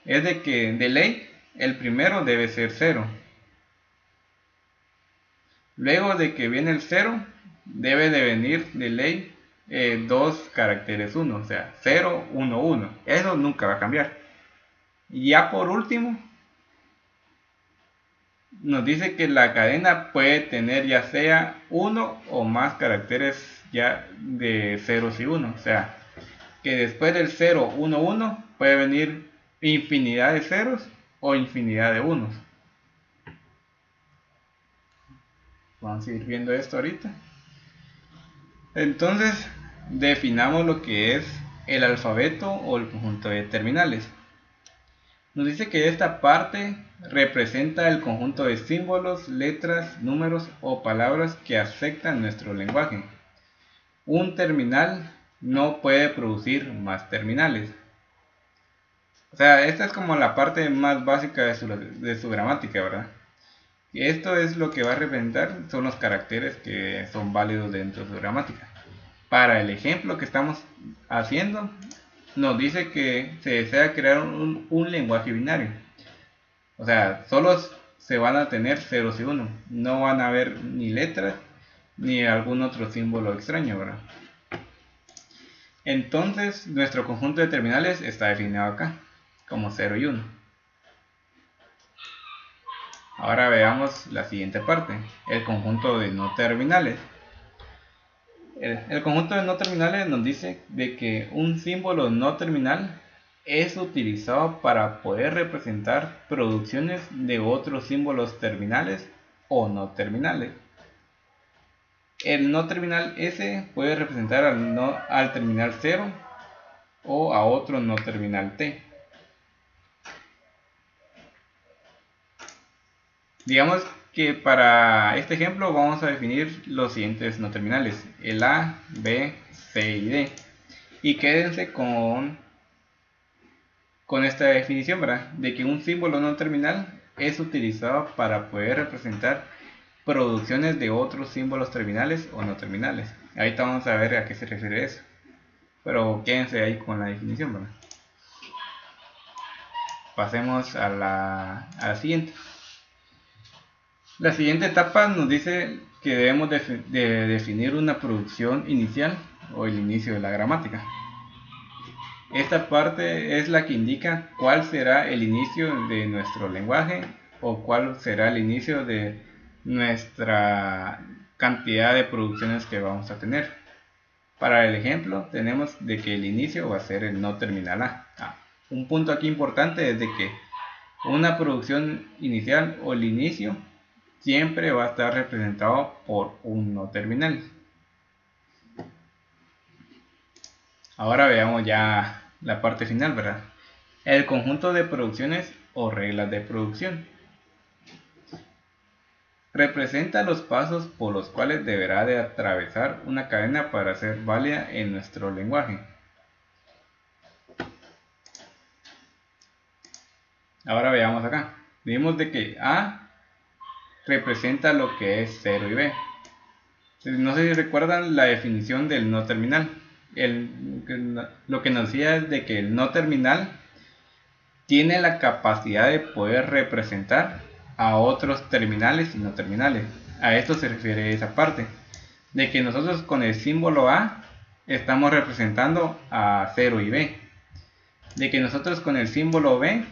es de que de ley el primero debe ser 0. Luego de que viene el 0, debe de venir de ley dos caracteres 1, o sea, 0, 1, 1. Eso nunca va a cambiar. Y ya por último, nos dice que la cadena puede tener ya sea uno o más caracteres ya de ceros y 1. O sea, que después del 0, 1, 1 puede venir infinidad de ceros o infinidad de unos. Vamos a ir viendo esto ahorita. Entonces, definamos lo que es el alfabeto o el conjunto de terminales. Nos dice que esta parte representa el conjunto de símbolos, letras, números o palabras que afectan nuestro lenguaje. Un terminal no puede producir más terminales. O sea, esta es como la parte más básica de su gramática, ¿verdad? Y esto es lo que va a representar, son los caracteres que son válidos dentro de su gramática. Para el ejemplo que estamos haciendo, nos dice que se desea crear un lenguaje binario. O sea, solo se van a tener ceros y unos. No van a haber ni letras ni algún otro símbolo extraño, ¿verdad? Entonces, nuestro conjunto de terminales está definido acá como 0 y 1. Ahora veamos la siguiente parte, el conjunto de no terminales. El conjunto de no terminales nos dice de que un símbolo no terminal es utilizado para poder representar producciones de otros símbolos terminales o no terminales. El no terminal S puede representar al terminal 0 o a otro no terminal T. Digamos que para este ejemplo vamos a definir los siguientes no terminales, el A, B, C y D. Y quédense con esta definición, ¿verdad? De que un símbolo no terminal es utilizado para poder representar producciones de otros símbolos terminales o no terminales. Ahorita vamos a ver a qué se refiere eso. Pero quédense ahí con la definición, ¿verdad? Pasemos a la siguiente. La siguiente etapa nos dice que debemos de definir una producción inicial o el inicio de la gramática. Esta parte es la que indica cuál será el inicio de nuestro lenguaje o cuál será el inicio de nuestra cantidad de producciones que vamos a tener. Para el ejemplo tenemos de que el inicio va a ser el no terminal A. Un punto aquí importante es de que una producción inicial o el inicio siempre va a estar representado por un no terminal. Ahora veamos ya la parte final, ¿verdad? El conjunto de producciones o reglas de producción. Representa los pasos por los cuales deberá de atravesar una cadena para ser válida en nuestro lenguaje. Ahora veamos acá. Vimos de que A representa lo que es 0 y B. No sé si recuerdan la definición del no terminal. Lo que nos decía es de que el no terminal tiene la capacidad de poder representar a otros terminales y no terminales. A esto se refiere esa parte, de que nosotros con el símbolo A estamos representando a 0 y B, de que nosotros con el símbolo B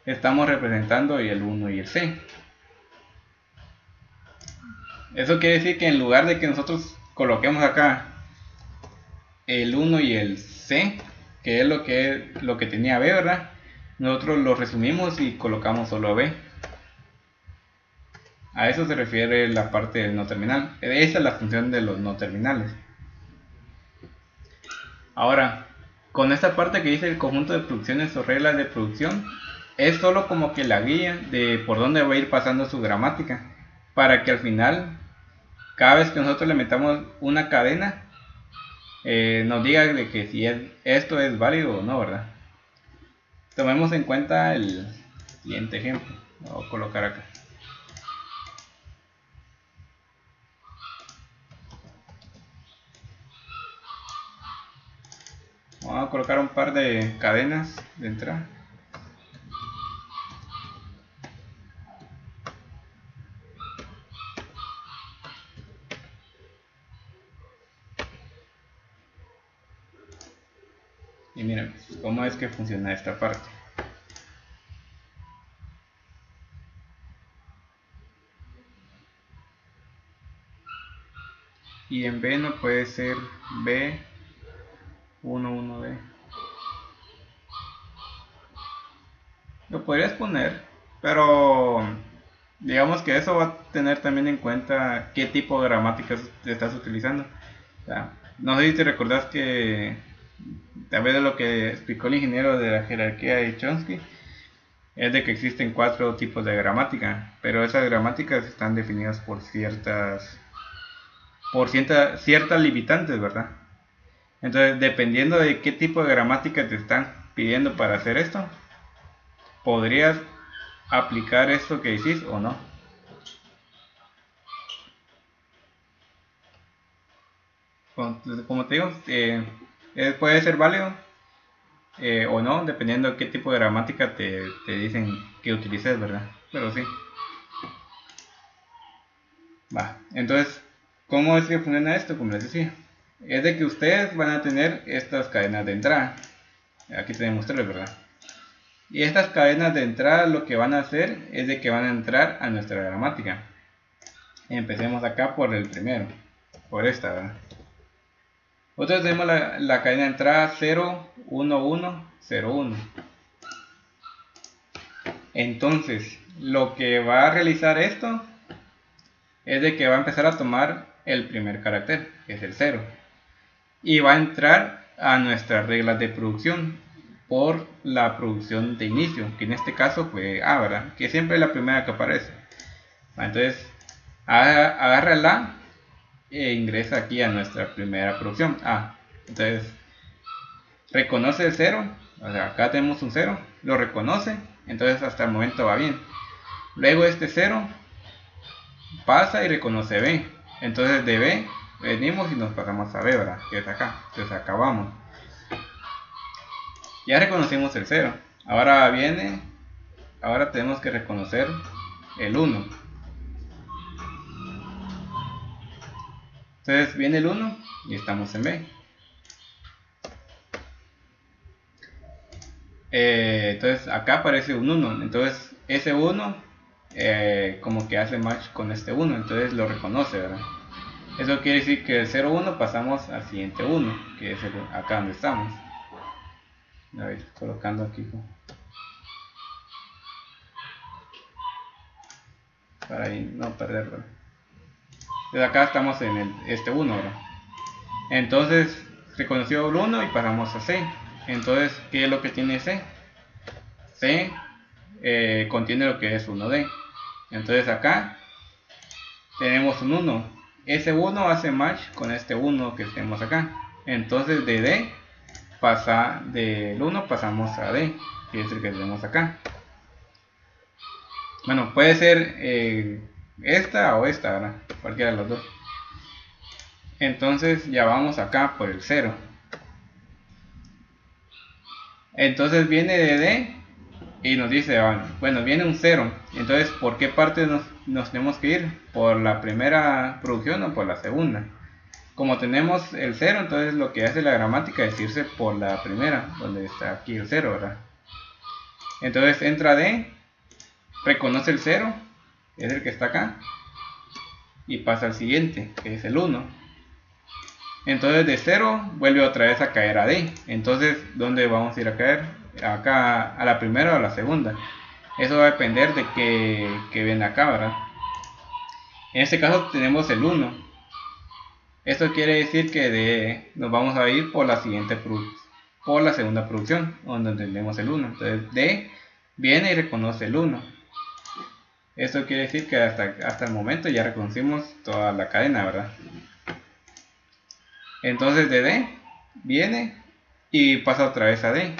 estamos representando el 1 y el C. Eso quiere decir que en lugar de que nosotros coloquemos acá el 1 y el C, que es lo que tenía B, ¿verdad? Nosotros lo resumimos y colocamos solo B. A eso se refiere la parte del no terminal. Esa es la función de los no terminales. Ahora, con esta parte que dice el conjunto de producciones o reglas de producción, es solo como que la guía de por dónde va a ir pasando su gramática, para que al final, cada vez que nosotros le metamos una cadena, nos diga de que si esto es válido o no, ¿verdad? Tomemos en cuenta el siguiente ejemplo. Lo voy a colocar acá. Vamos a colocar un par de cadenas de entrada. Y miren cómo es que funciona esta parte. Y en B no puede ser B, 1B. Lo podrías poner, pero digamos que eso va a tener también en cuenta qué tipo de gramáticas estás utilizando. O sea, no sé si te recordás que tal vez de lo que explicó el ingeniero de la jerarquía de Chomsky es de que existen 4 tipos de gramática, pero esas gramáticas están definidas por ciertas limitantes, ¿verdad? Entonces, dependiendo de qué tipo de gramática te están pidiendo para hacer esto, podrías aplicar esto que decís o no. Como te digo, puede ser válido o no, dependiendo de qué tipo de gramática te dicen que utilices, ¿verdad? Pero sí. Va, entonces, ¿cómo es que funciona esto? Como les decía, es de que ustedes van a tener estas cadenas de entrada. Aquí tenemos 3, ¿verdad? Y estas cadenas de entrada lo que van a hacer es de que van a entrar a nuestra gramática. Empecemos acá por el primero, por esta, ¿verdad? Nosotros tenemos la cadena de entrada 0, 1, 1, 0, 1. Entonces, lo que va a realizar esto es de que va a empezar a tomar el primer carácter, que es el 0. Y va a entrar a nuestras reglas de producción por la producción de inicio, que en este caso fue A, ¿verdad? Que siempre es la primera que aparece. Entonces, agarra la e ingresa aquí a nuestra primera producción A. Entonces, reconoce el 0, o sea, acá tenemos un 0, lo reconoce, entonces hasta el momento va bien. Luego este 0 pasa y reconoce B, entonces de B venimos y nos pasamos a B, ¿verdad? Que es acá, entonces acabamos. Ya reconocimos el 0, ahora tenemos que reconocer el 1. Entonces viene el 1 y estamos en B. Entonces acá aparece un 1, entonces ese 1 como que hace match con este 1, entonces lo reconoce, ¿verdad? Eso quiere decir que del 0, 1 pasamos al siguiente 1, que es acá donde estamos. A ver, colocando aquí para ahí no perderlo. Entonces acá estamos en este 1, ¿verdad? Entonces reconoció el 1 y pasamos a C. Entonces, ¿qué es lo que tiene C? C contiene lo que es 1D. Entonces acá tenemos un 1. Ese 1 hace match con este 1 que tenemos acá. Entonces de D del 1 pasamos a D, que es el que tenemos acá. Bueno, puede ser esta o esta, ¿verdad? Cualquiera de los dos. Entonces ya vamos acá por el 0. Entonces viene de D y nos dice, bueno, viene un 0. Entonces, ¿por qué parte nos tenemos que ir? ¿Por la primera producción o por la segunda? Como tenemos el 0, entonces lo que hace la gramática es irse por la primera, donde está aquí el 0, ¿verdad? Entonces entra D, reconoce el 0, es el que está acá, y pasa al siguiente, que es el 1. Entonces de 0 vuelve otra vez a caer a D. Entonces, ¿dónde vamos a ir a caer? Acá a la primera o a la segunda. Eso va a depender de que viene acá, ¿verdad? En este caso tenemos el 1. Esto quiere decir que nos vamos a ir por la segunda producción, donde tenemos el 1. Entonces D viene y reconoce el 1. Esto quiere decir que hasta el momento ya reconocimos toda la cadena, ¿verdad? Entonces de D viene y pasa otra vez a D.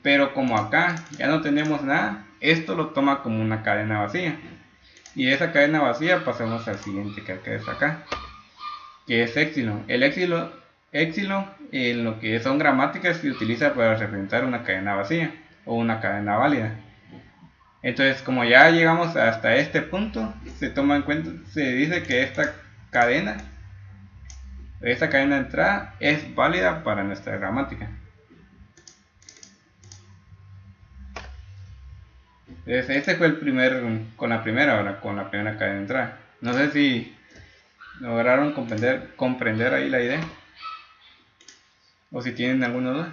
Pero como acá ya no tenemos nada, esto lo toma como una cadena vacía. Y de esa cadena vacía pasamos al siguiente que es acá, que es épsilon. El épsilon en lo que son gramáticas se utiliza para representar una cadena vacía o una cadena válida. Entonces, como ya llegamos hasta este punto, se toma en cuenta, se dice que cadena, esta cadena de entrada es válida para nuestra gramática. Entonces, este fue el con la primera cadena de entrada. No sé si lograron comprender ahí la idea, o si tienen alguna duda.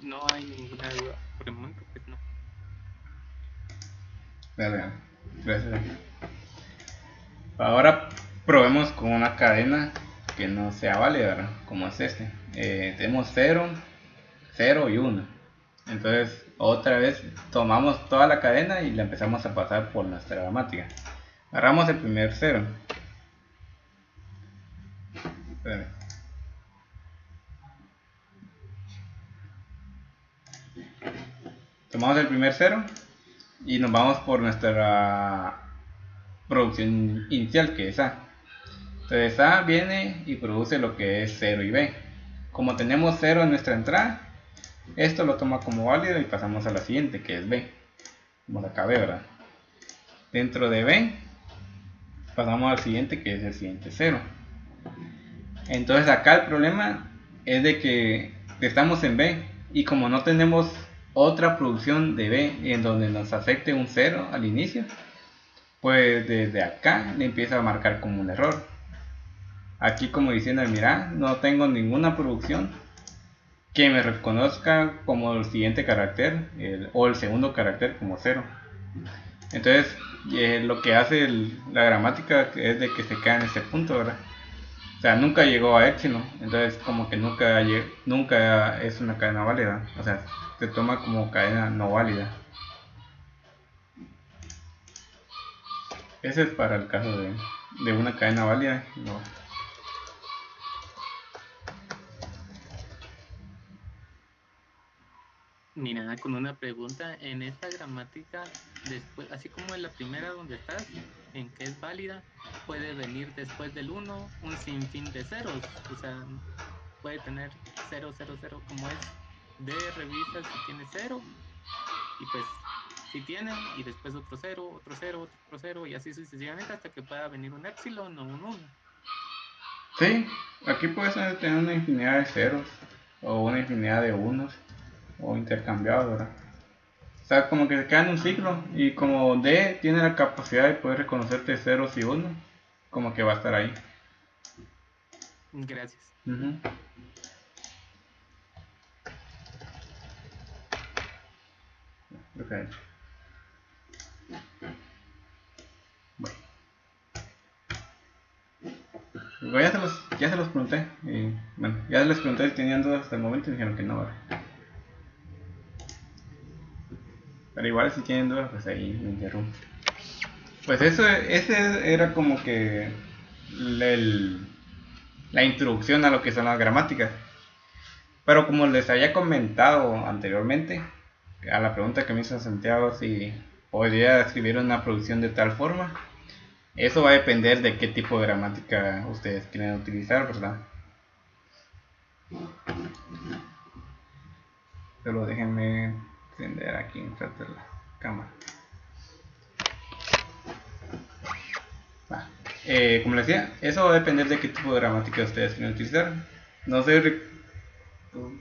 No hay ninguna duda. Por el momento, pues no. Dale, gracias. Ahora probemos con una cadena que no sea válida, ¿verdad? Como es este. Tenemos 0, 0 y 1. Entonces, otra vez tomamos toda la cadena y la empezamos a pasar por nuestra gramática. Agarramos el primer 0. Espérame. Tomamos el primer 0 y nos vamos por nuestra producción inicial, que es A. Entonces A viene y produce lo que es 0 y B. Como tenemos 0 en nuestra entrada, esto lo toma como válido y pasamos a la siguiente, que es B. Como acá B, ¿verdad? Dentro de B pasamos al siguiente, que es el siguiente 0. Entonces acá el problema es de que estamos en B y como no tenemos otra producción de B en donde nos afecte un 0 al inicio, pues desde acá le empieza a marcar como un error. Aquí como diciendo, mira, no tengo ninguna producción que me reconozca como el siguiente carácter o el segundo carácter como 0. Entonces lo que hace la gramática es de que se queda en ese punto, ¿verdad? O sea, nunca llegó a épsilon, entonces como que nunca es una cadena válida, o sea, se toma como cadena no válida. Ese es para el caso de una cadena válida. No. Mira, con una pregunta, en esta gramática, después, así como en la primera donde estás, en que es válida, puede venir después del 1 un sinfín de ceros, o sea, puede tener 0, 0, 0 como es. D revisa si tiene 0 y pues si tiene, y después otro 0, otro 0, otro 0 y así sucesivamente hasta que pueda venir un épsilon o un 1. Sí, aquí puedes tener una infinidad de ceros o una infinidad de unos o intercambiados, ¿verdad? O sea, como que se queda en un ciclo y como D tiene la capacidad de poder reconocerte ceros y unos, como que va a estar ahí. Gracias. Okay. Bueno. Ya se los pregunté. Y, bueno, ya les pregunté si tenían dudas hasta el momento y dijeron que no. ¿Verdad? Pero igual si tienen dudas, pues ahí me interrumpo. Pues ese era como que la introducción a lo que son las gramáticas. Pero como les había comentado anteriormente, a la pregunta que me hizo Santiago si podría escribir una producción de tal forma, eso va a depender de qué tipo de gramática ustedes quieren utilizar, ¿verdad? Pero déjenme encender aquí enfrente de la cámara. Como les decía, eso va a depender de qué tipo de gramática ustedes quieren utilizar. No sé,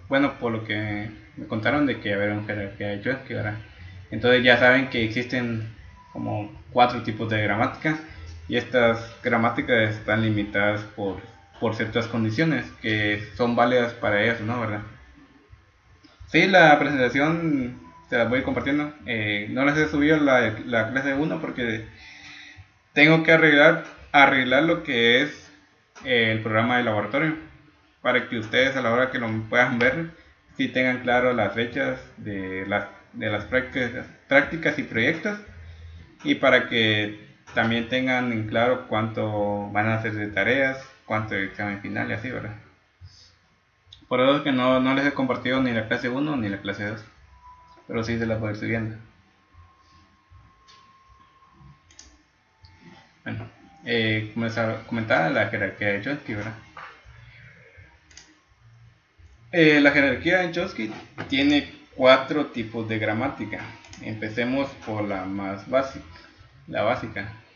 bueno, por lo que me contaron de que había una jerarquía de Chomsky, ¿verdad? Entonces ya saben que existen como 4 tipos de gramática y estas gramáticas están limitadas por ciertas condiciones que son válidas para ellas, ¿no? ¿Verdad? Sí, la presentación te la voy compartiendo. No les he subido la clase 1 porque tengo que arreglar lo que es el programa de laboratorio para que ustedes a la hora que lo puedan ver sí tengan claro las fechas de las prácticas y proyectos, y para que también tengan en claro cuánto van a hacer de tareas, cuánto de examen final y así, ¿verdad? Por eso es que no les he compartido ni la clase 1 ni la clase 2, pero sí se las voy a ir subiendo. Bueno, como les comentaba, la jerarquía de Chomsky, ¿verdad? La jerarquía de Chomsky tiene 4 tipos de gramática. Empecemos por la más básica,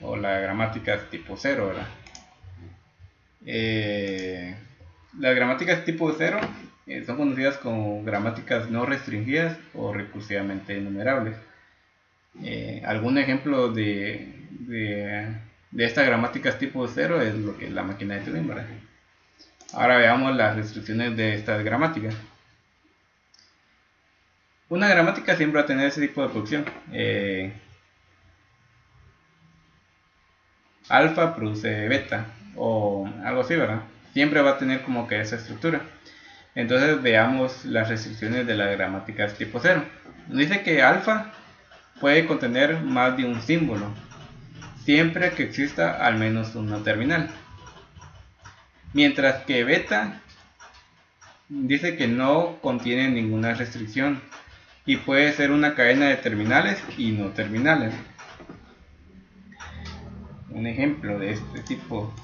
o la gramática tipo 0, ¿verdad? Las gramáticas tipo 0 son conocidas como gramáticas no restringidas o recursivamente enumerables. Algún ejemplo de estas gramáticas tipo 0 es lo que es la máquina de Turing, ¿verdad? Ahora veamos las restricciones de estas gramáticas. Una gramática siempre va a tener ese tipo de producción. Alfa produce beta o algo así, ¿verdad? Siempre va a tener como que esa estructura. Entonces veamos las restricciones de las gramáticas tipo 0. Dice que alfa puede contener más de un símbolo, siempre que exista al menos una terminal. Mientras que beta dice que no contiene ninguna restricción y puede ser una cadena de terminales y no terminales. Un ejemplo de este tipo,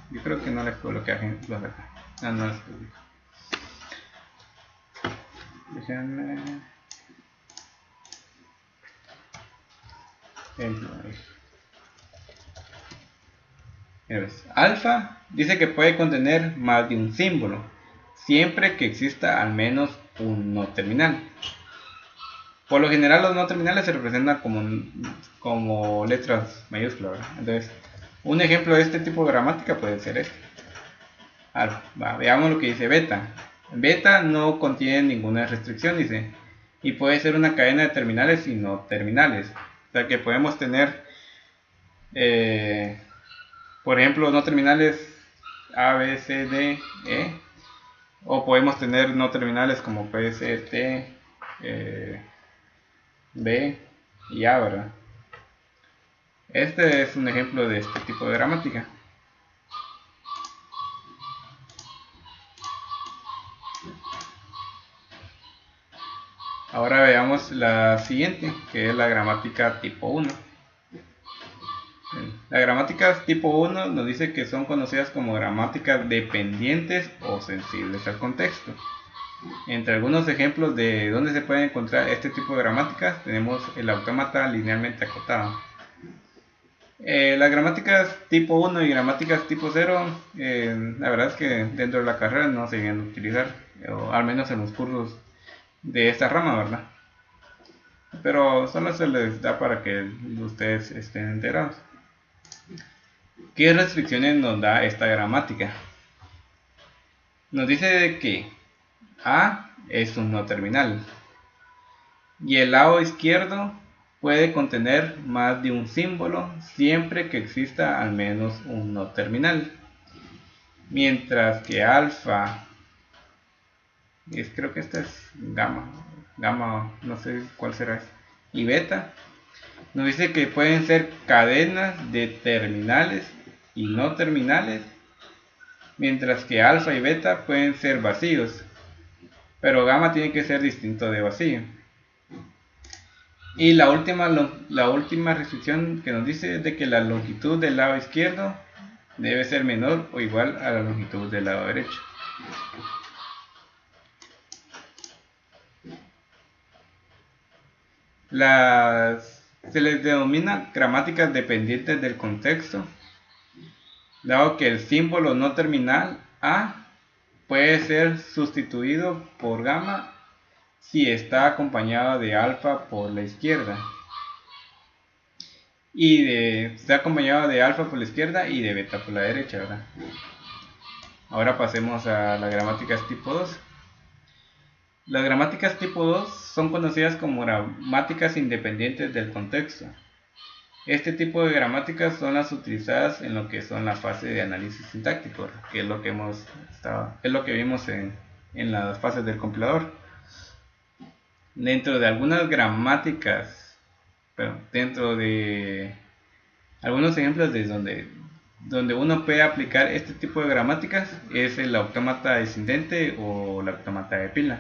yo creo que no les coloqué ejemplos acá. No les publico. Déjenme ejemplo. Alfa dice que puede contener más de un símbolo, siempre que exista al menos un no terminal. Por lo general los no terminales se representan como letras mayúsculas, ¿verdad? Entonces, un ejemplo de este tipo de gramática puede ser este. Veamos lo que dice beta. Beta no contiene ninguna restricción, dice, y puede ser una cadena de terminales y no terminales. O sea que podemos tener, por ejemplo, no terminales A, B, C, D, E, o podemos tener no terminales como P, C, T, B y A, ¿verdad? Este es un ejemplo de este tipo de gramática. Ahora veamos la siguiente, que es la gramática tipo 1. Las gramáticas tipo 1 nos dice que son conocidas como gramáticas dependientes o sensibles al contexto. Entre algunos ejemplos de donde se puede encontrar este tipo de gramáticas tenemos el autómata linealmente acotado. Las gramáticas tipo 1 y gramáticas tipo 0, la verdad es que dentro de la carrera no se vienen a utilizar, o al menos en los cursos de esta rama, ¿verdad? Pero solo se les da para que ustedes estén enterados. ¿Qué restricciones nos da esta gramática? Nos dice que A es un no terminal y el lado izquierdo puede contener más de un símbolo siempre que exista al menos un no terminal, mientras que alfa, creo que esta es gamma, no sé cuál será, y beta nos dice que pueden ser cadenas de terminales y no terminales, mientras que alfa y beta pueden ser vacíos, pero gamma tiene que ser distinto de vacío. Y la última restricción que nos dice es de que la longitud del lado izquierdo debe ser menor o igual a la longitud del lado derecho. Se les denomina gramáticas dependientes del contexto, dado que el símbolo no terminal A puede ser sustituido por gamma si está acompañado de alfa por la izquierda y está acompañado de alfa por la izquierda y de beta por la derecha, ¿verdad? Ahora pasemos a las gramáticas tipo 2. Las gramáticas tipo 2 son conocidas como gramáticas independientes del contexto, Este tipo de gramáticas son las utilizadas en lo que son la fase de análisis sintáctico, que es lo que es lo que vimos en las fases del compilador. Dentro de algunas gramáticas, dentro de algunos ejemplos de donde uno puede aplicar este tipo de gramáticas es el autómata descendente o el autómata de pila.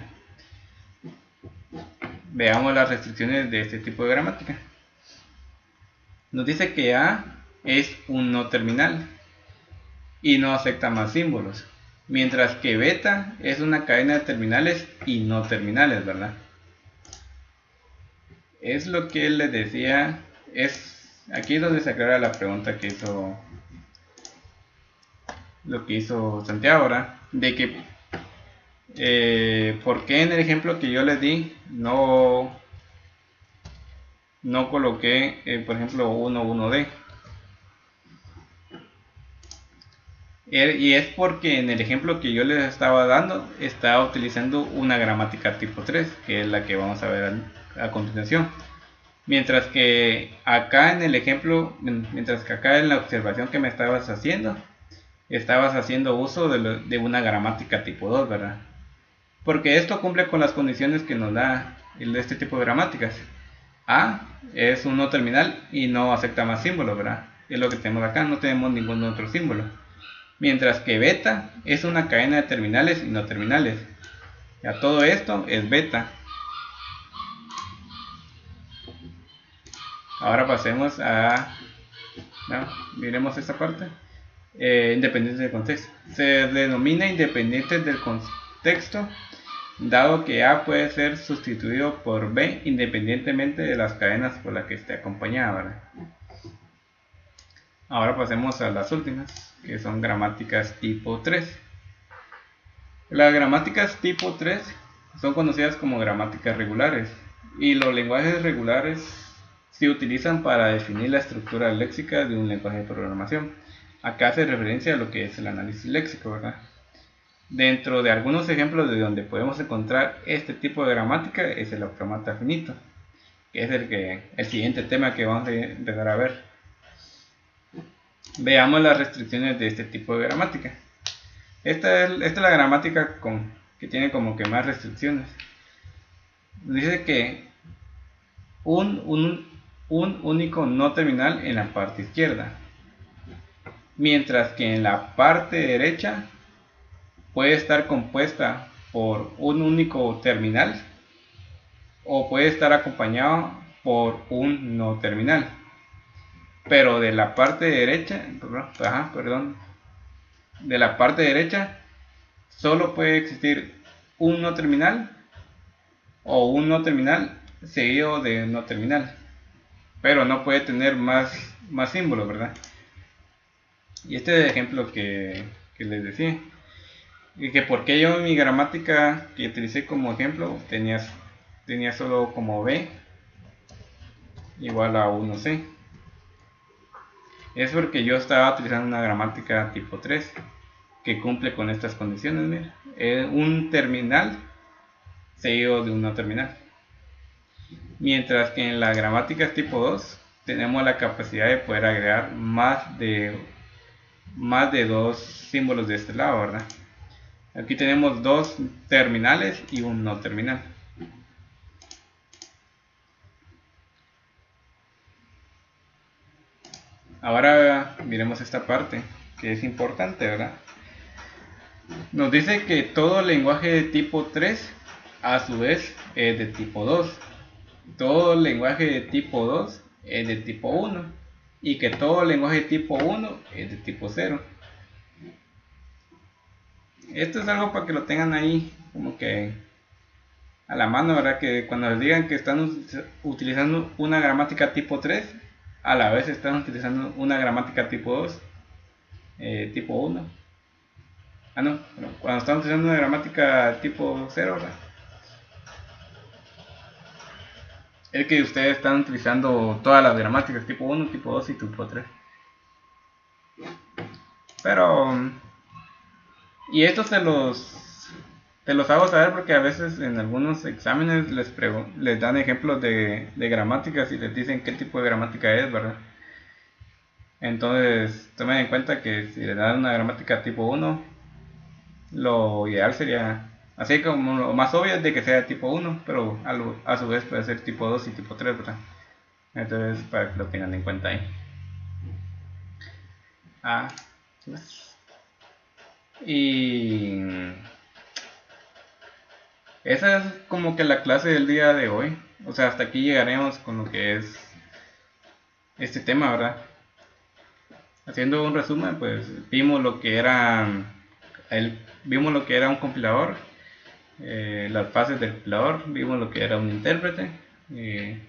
Veamos las restricciones de este tipo de gramática. Nos dice que A es un no terminal y no acepta más símbolos, mientras que beta es una cadena de terminales y no terminales, ¿verdad? Es lo que él les decía, aquí es donde se aclara la pregunta que hizo Santiago, ¿verdad? De que ¿por qué en el ejemplo que yo les di no coloqué, por ejemplo, 1D? Y es porque en el ejemplo que yo les estaba dando, estaba utilizando una gramática tipo 3, que es la que vamos a ver a continuación. Mientras que acá en el ejemplo, mientras que acá en la observación que me estabas haciendo uso de una gramática tipo 2, ¿verdad? Porque esto cumple con las condiciones que nos da este tipo de gramáticas. A es un no terminal y no acepta más símbolos, ¿verdad? Es lo que tenemos acá, no tenemos ningún otro símbolo. Mientras que beta es una cadena de terminales y no terminales. Ya todo esto es beta. Ahora pasemos a... ¿no? Miremos esta parte. Independientes del contexto. Se denomina independientes del contexto dado que A puede ser sustituido por B independientemente de las cadenas por las que esté acompañada, ¿verdad? Ahora pasemos a las últimas, que son gramáticas tipo 3. Las gramáticas tipo 3 son conocidas como gramáticas regulares, y los lenguajes regulares se utilizan para definir la estructura léxica de un lenguaje de programación. Acá hace referencia a lo que es el análisis léxico, ¿verdad? Dentro de algunos ejemplos de donde podemos encontrar este tipo de gramática es el autómata finito, que es el siguiente tema que vamos a empezar a ver. Veamos las restricciones de este tipo de gramática. Esta es la gramática que tiene como que más restricciones. Dice que un único no terminal en la parte izquierda, mientras que en la parte derecha puede estar compuesta por un único terminal o puede estar acompañado por un no terminal. Pero de la parte derecha, de la parte derecha solo puede existir un no terminal o un no terminal seguido de no terminal, pero no puede tener más símbolos, ¿verdad? Y este es el ejemplo que les decía. Y que porque yo en mi gramática que utilicé como ejemplo tenía solo como B igual a 1C. Es porque yo estaba utilizando una gramática tipo 3 que cumple con estas condiciones. Mira, un terminal seguido de un no terminal. Mientras que en la gramática tipo 2 tenemos la capacidad de poder agregar más de 2 símbolos de este lado, ¿verdad? Aquí tenemos 2 terminales y un no terminal. Ahora miremos esta parte que es importante, ¿verdad? Nos dice que todo lenguaje de tipo 3 a su vez es de tipo 2. Todo lenguaje de tipo 2 es de tipo 1 y que todo lenguaje de tipo 1 es de tipo 0. Esto es algo para que lo tengan ahí como que a la mano, ¿verdad? Que cuando les digan que están utilizando una gramática tipo 3, a la vez están utilizando una gramática tipo 2, tipo 1. No, cuando están utilizando una gramática tipo 0, ¿verdad? Es que ustedes están utilizando todas las gramáticas tipo 1, tipo 2 y tipo 3. Pero... y esto te los hago saber porque a veces en algunos exámenes les dan ejemplos de gramáticas y les dicen qué tipo de gramática es, ¿verdad? Entonces, tomen en cuenta que si le dan una gramática tipo 1, lo ideal sería, así como lo más obvio es de que sea tipo 1, pero a su vez puede ser tipo 2 y tipo 3, ¿verdad? Entonces, para que lo tengan en cuenta ahí. Ah, pues. Y esa es como que la clase del día de hoy. O sea, hasta aquí llegaremos con lo que es este tema, ¿verdad? Haciendo un resumen, pues vimos lo que era vimos lo que era un compilador, las fases del compilador, vimos lo que era un intérprete, eh,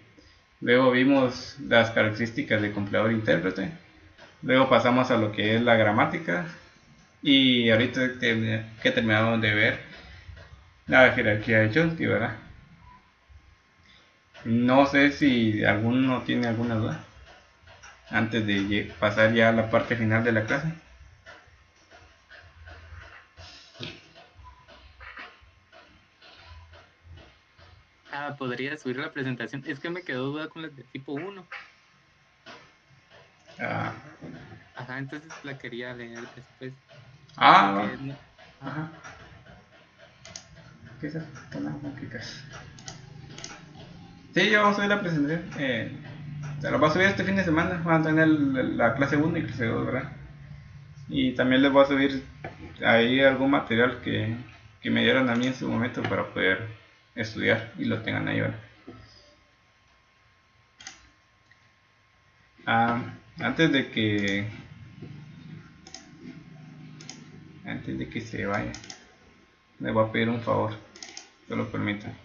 luego vimos las características del compilador e intérprete, luego pasamos a lo que es la gramática y ahorita que terminamos de ver la jerarquía de Chomsky, ¿verdad? No sé si alguno tiene alguna duda antes de pasar ya a la parte final de la clase. Podría subir la presentación. Es que me quedó duda con las de tipo 1. Ah, Ajá, entonces la quería leer después. ah, Porque no. ajá. Ajá. ¿Qué es eso? Sí, yo vamos a subir la presentación. Se la voy a subir este fin de semana. Van a tener la clase 1 y clase 2, ¿verdad? Y también les voy a subir ahí algún material que me dieron a mí en su momento para poder estudiar y lo tengan ahí, ¿verdad? Ah, antes de que antes de que se vaya, les voy a pedir un favor, se lo permitan.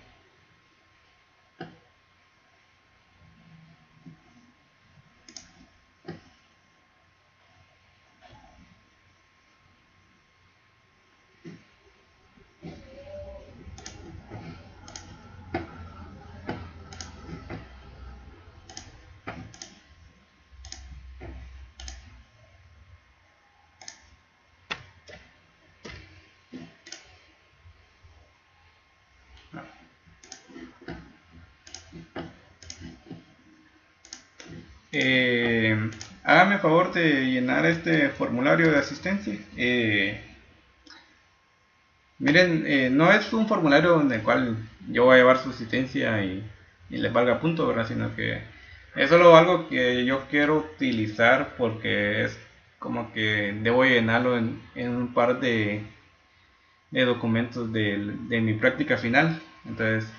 Hágame favor de llenar este formulario de asistencia. Miren, no es un formulario en el cual yo voy a llevar su asistencia y les valga punto, ¿verdad? Sino que es solo algo que yo quiero utilizar porque es como que debo llenarlo en un par de documentos de mi práctica final. Entonces,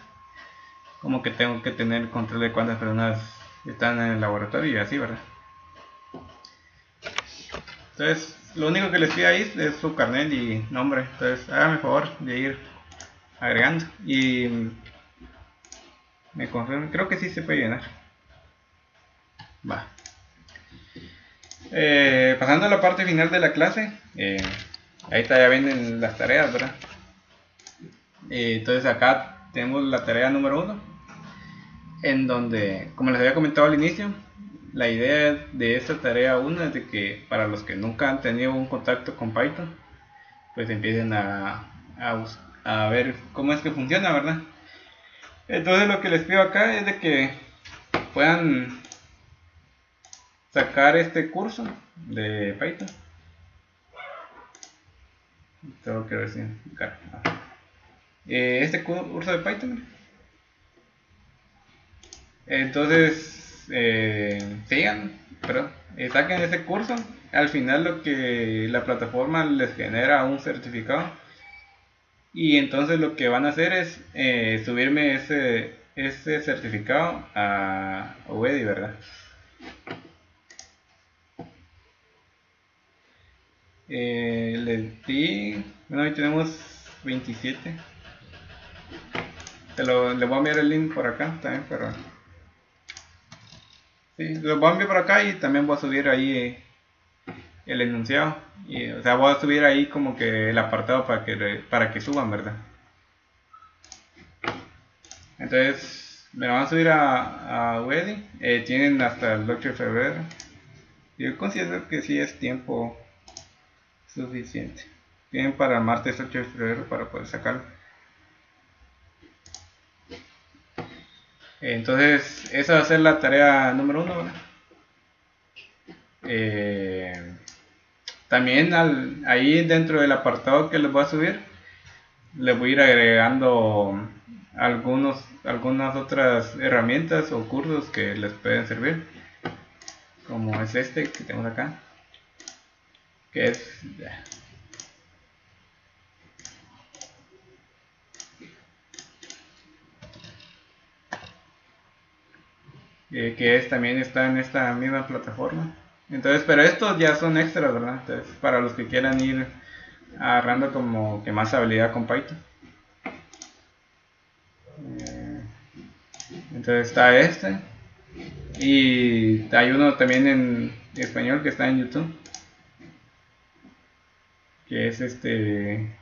como que tengo que tener control de cuántas personas están en el laboratorio y así, ¿verdad? Entonces, lo único que les pido ahí es su carnet y nombre. Entonces, háganme el favor de ir agregando y me confirmo, creo que sí se puede llenar. Va. Pasando a la parte final de la clase, ahí está, ya vienen las tareas, ¿verdad? Entonces acá tenemos la tarea número 1, en donde, como les había comentado al inicio, la idea de esta tarea 1 es de que para los que nunca han tenido un contacto con Python, pues empiecen a ver cómo es que funciona, ¿verdad? Entonces lo que les pido acá es de que puedan sacar este curso de Python. Tengo que ver si este curso de Python. Entonces, sigan, perdón, saquen ese curso. Al final lo que la plataforma les genera un certificado. Y entonces lo que van a hacer es subirme ese certificado a Wedi, ¿verdad? Les di, bueno, hoy tenemos 27. Le voy a enviar el link por acá también, pero sí, lo voy a enviar por acá y también voy a subir ahí el enunciado. Y, o sea, voy a subir ahí como que el apartado para que suban, ¿verdad? Entonces, me lo van a subir a Wedi. Tienen hasta el 8 de febrero. Yo considero que sí es tiempo suficiente. Tienen para el martes 8 de febrero para poder sacarlo. Entonces, esa va a ser la tarea número 1, ¿verdad? Eh, También ahí dentro del apartado que les voy a subir, les voy a ir agregando algunas otras herramientas o cursos que les pueden servir, como es este que tenemos acá, que es también está en esta misma plataforma. Entonces, pero estos ya son extras, ¿verdad? Entonces, para los que quieran ir agarrando como que más habilidad con Python. Eh, entonces está este. Y hay uno también en español que está en YouTube. Que es este.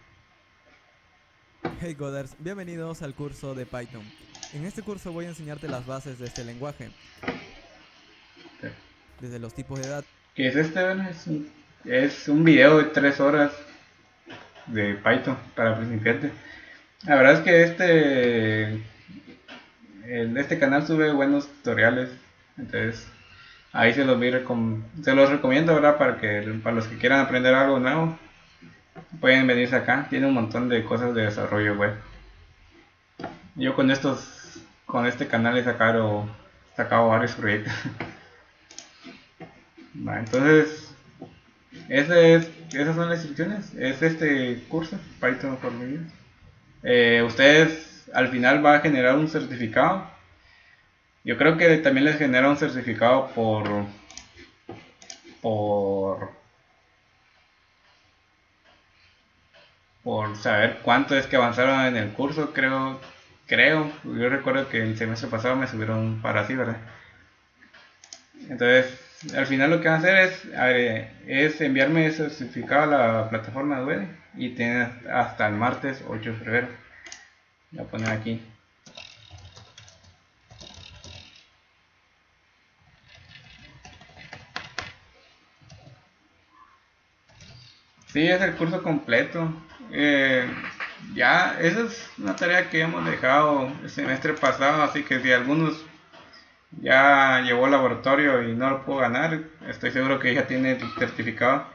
Hey Coders, bienvenidos al curso de Python. En este curso voy a enseñarte las bases de este lenguaje, desde los tipos de datos. Que es este, ¿verdad? Es un video de 3 horas de Python para principiantes. La verdad es que este canal sube buenos tutoriales. Entonces ahí se los recomiendo, ¿verdad? Para los que quieran aprender algo nuevo, pueden venirse acá. Tiene un montón de cosas de desarrollo web. Yo con este canal he sacado varios proyectos. Entonces, esas son las instrucciones. Es este curso, Python for Beginners. Ustedes al final va a generar un certificado. Yo creo que también les genera un certificado por, por saber cuánto es que avanzaron en el curso. Yo recuerdo que el semestre pasado me subieron para así, ¿verdad? Entonces, al final lo que van a hacer es enviarme ese certificado a la plataforma web y tienen hasta el martes 8 de febrero. Voy a poner aquí. Sí, es el curso completo. Ya, esa es una tarea que hemos dejado el semestre pasado, así que si algunos ya llevó laboratorio y no lo pudo ganar, estoy seguro que ya tiene el certificado.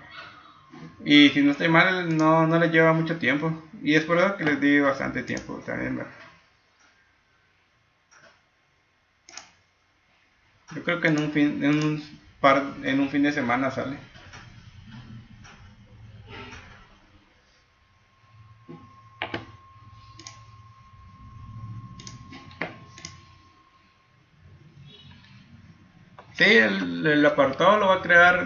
Y si no estoy mal, no les lleva mucho tiempo. Y es por eso que les di bastante tiempo también, ¿verdad? Yo creo que en un fin de semana sale. Sí, el apartado lo va a crear.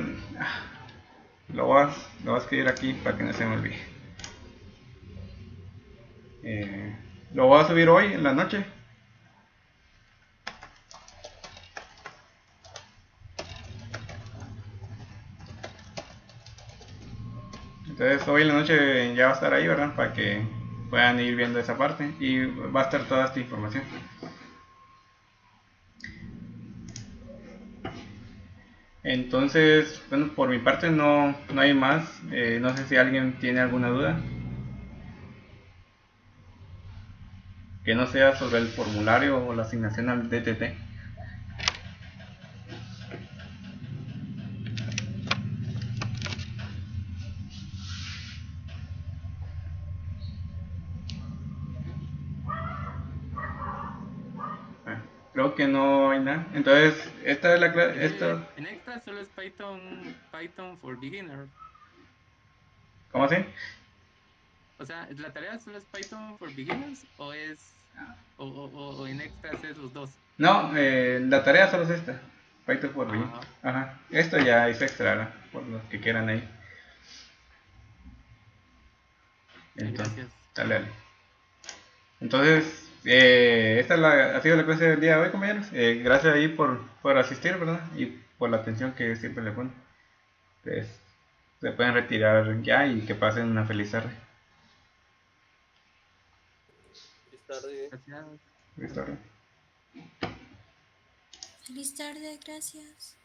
Lo voy a escribir aquí para que no se me olvide. Lo voy a subir hoy en la noche. Entonces hoy en la noche ya va a estar ahí, ¿verdad? Para que puedan ir viendo esa parte y va a estar toda esta información. Entonces, bueno, por mi parte no hay más. No sé si alguien tiene alguna duda que no sea sobre el formulario o la asignación al DTT. Creo que no hay nada. Entonces, esta es la clase. En extra solo es Python for Beginners. ¿Cómo así? O sea, ¿la tarea solo es Python for Beginners o o en extras es los dos? No, la tarea solo es esta. Python for Beginners. Ajá. Ajá. Esto ya es extra, ¿verdad? Por los que quieran ahí. Entonces, Gracias. dale. Entonces, ha sido la clase del día de hoy, compañeros. Gracias ahí por asistir, ¿verdad? Y por la atención que siempre le ponen. Entonces, se pueden retirar ya y que pasen una feliz tarde. Gracias. Feliz tarde. Feliz tarde, gracias.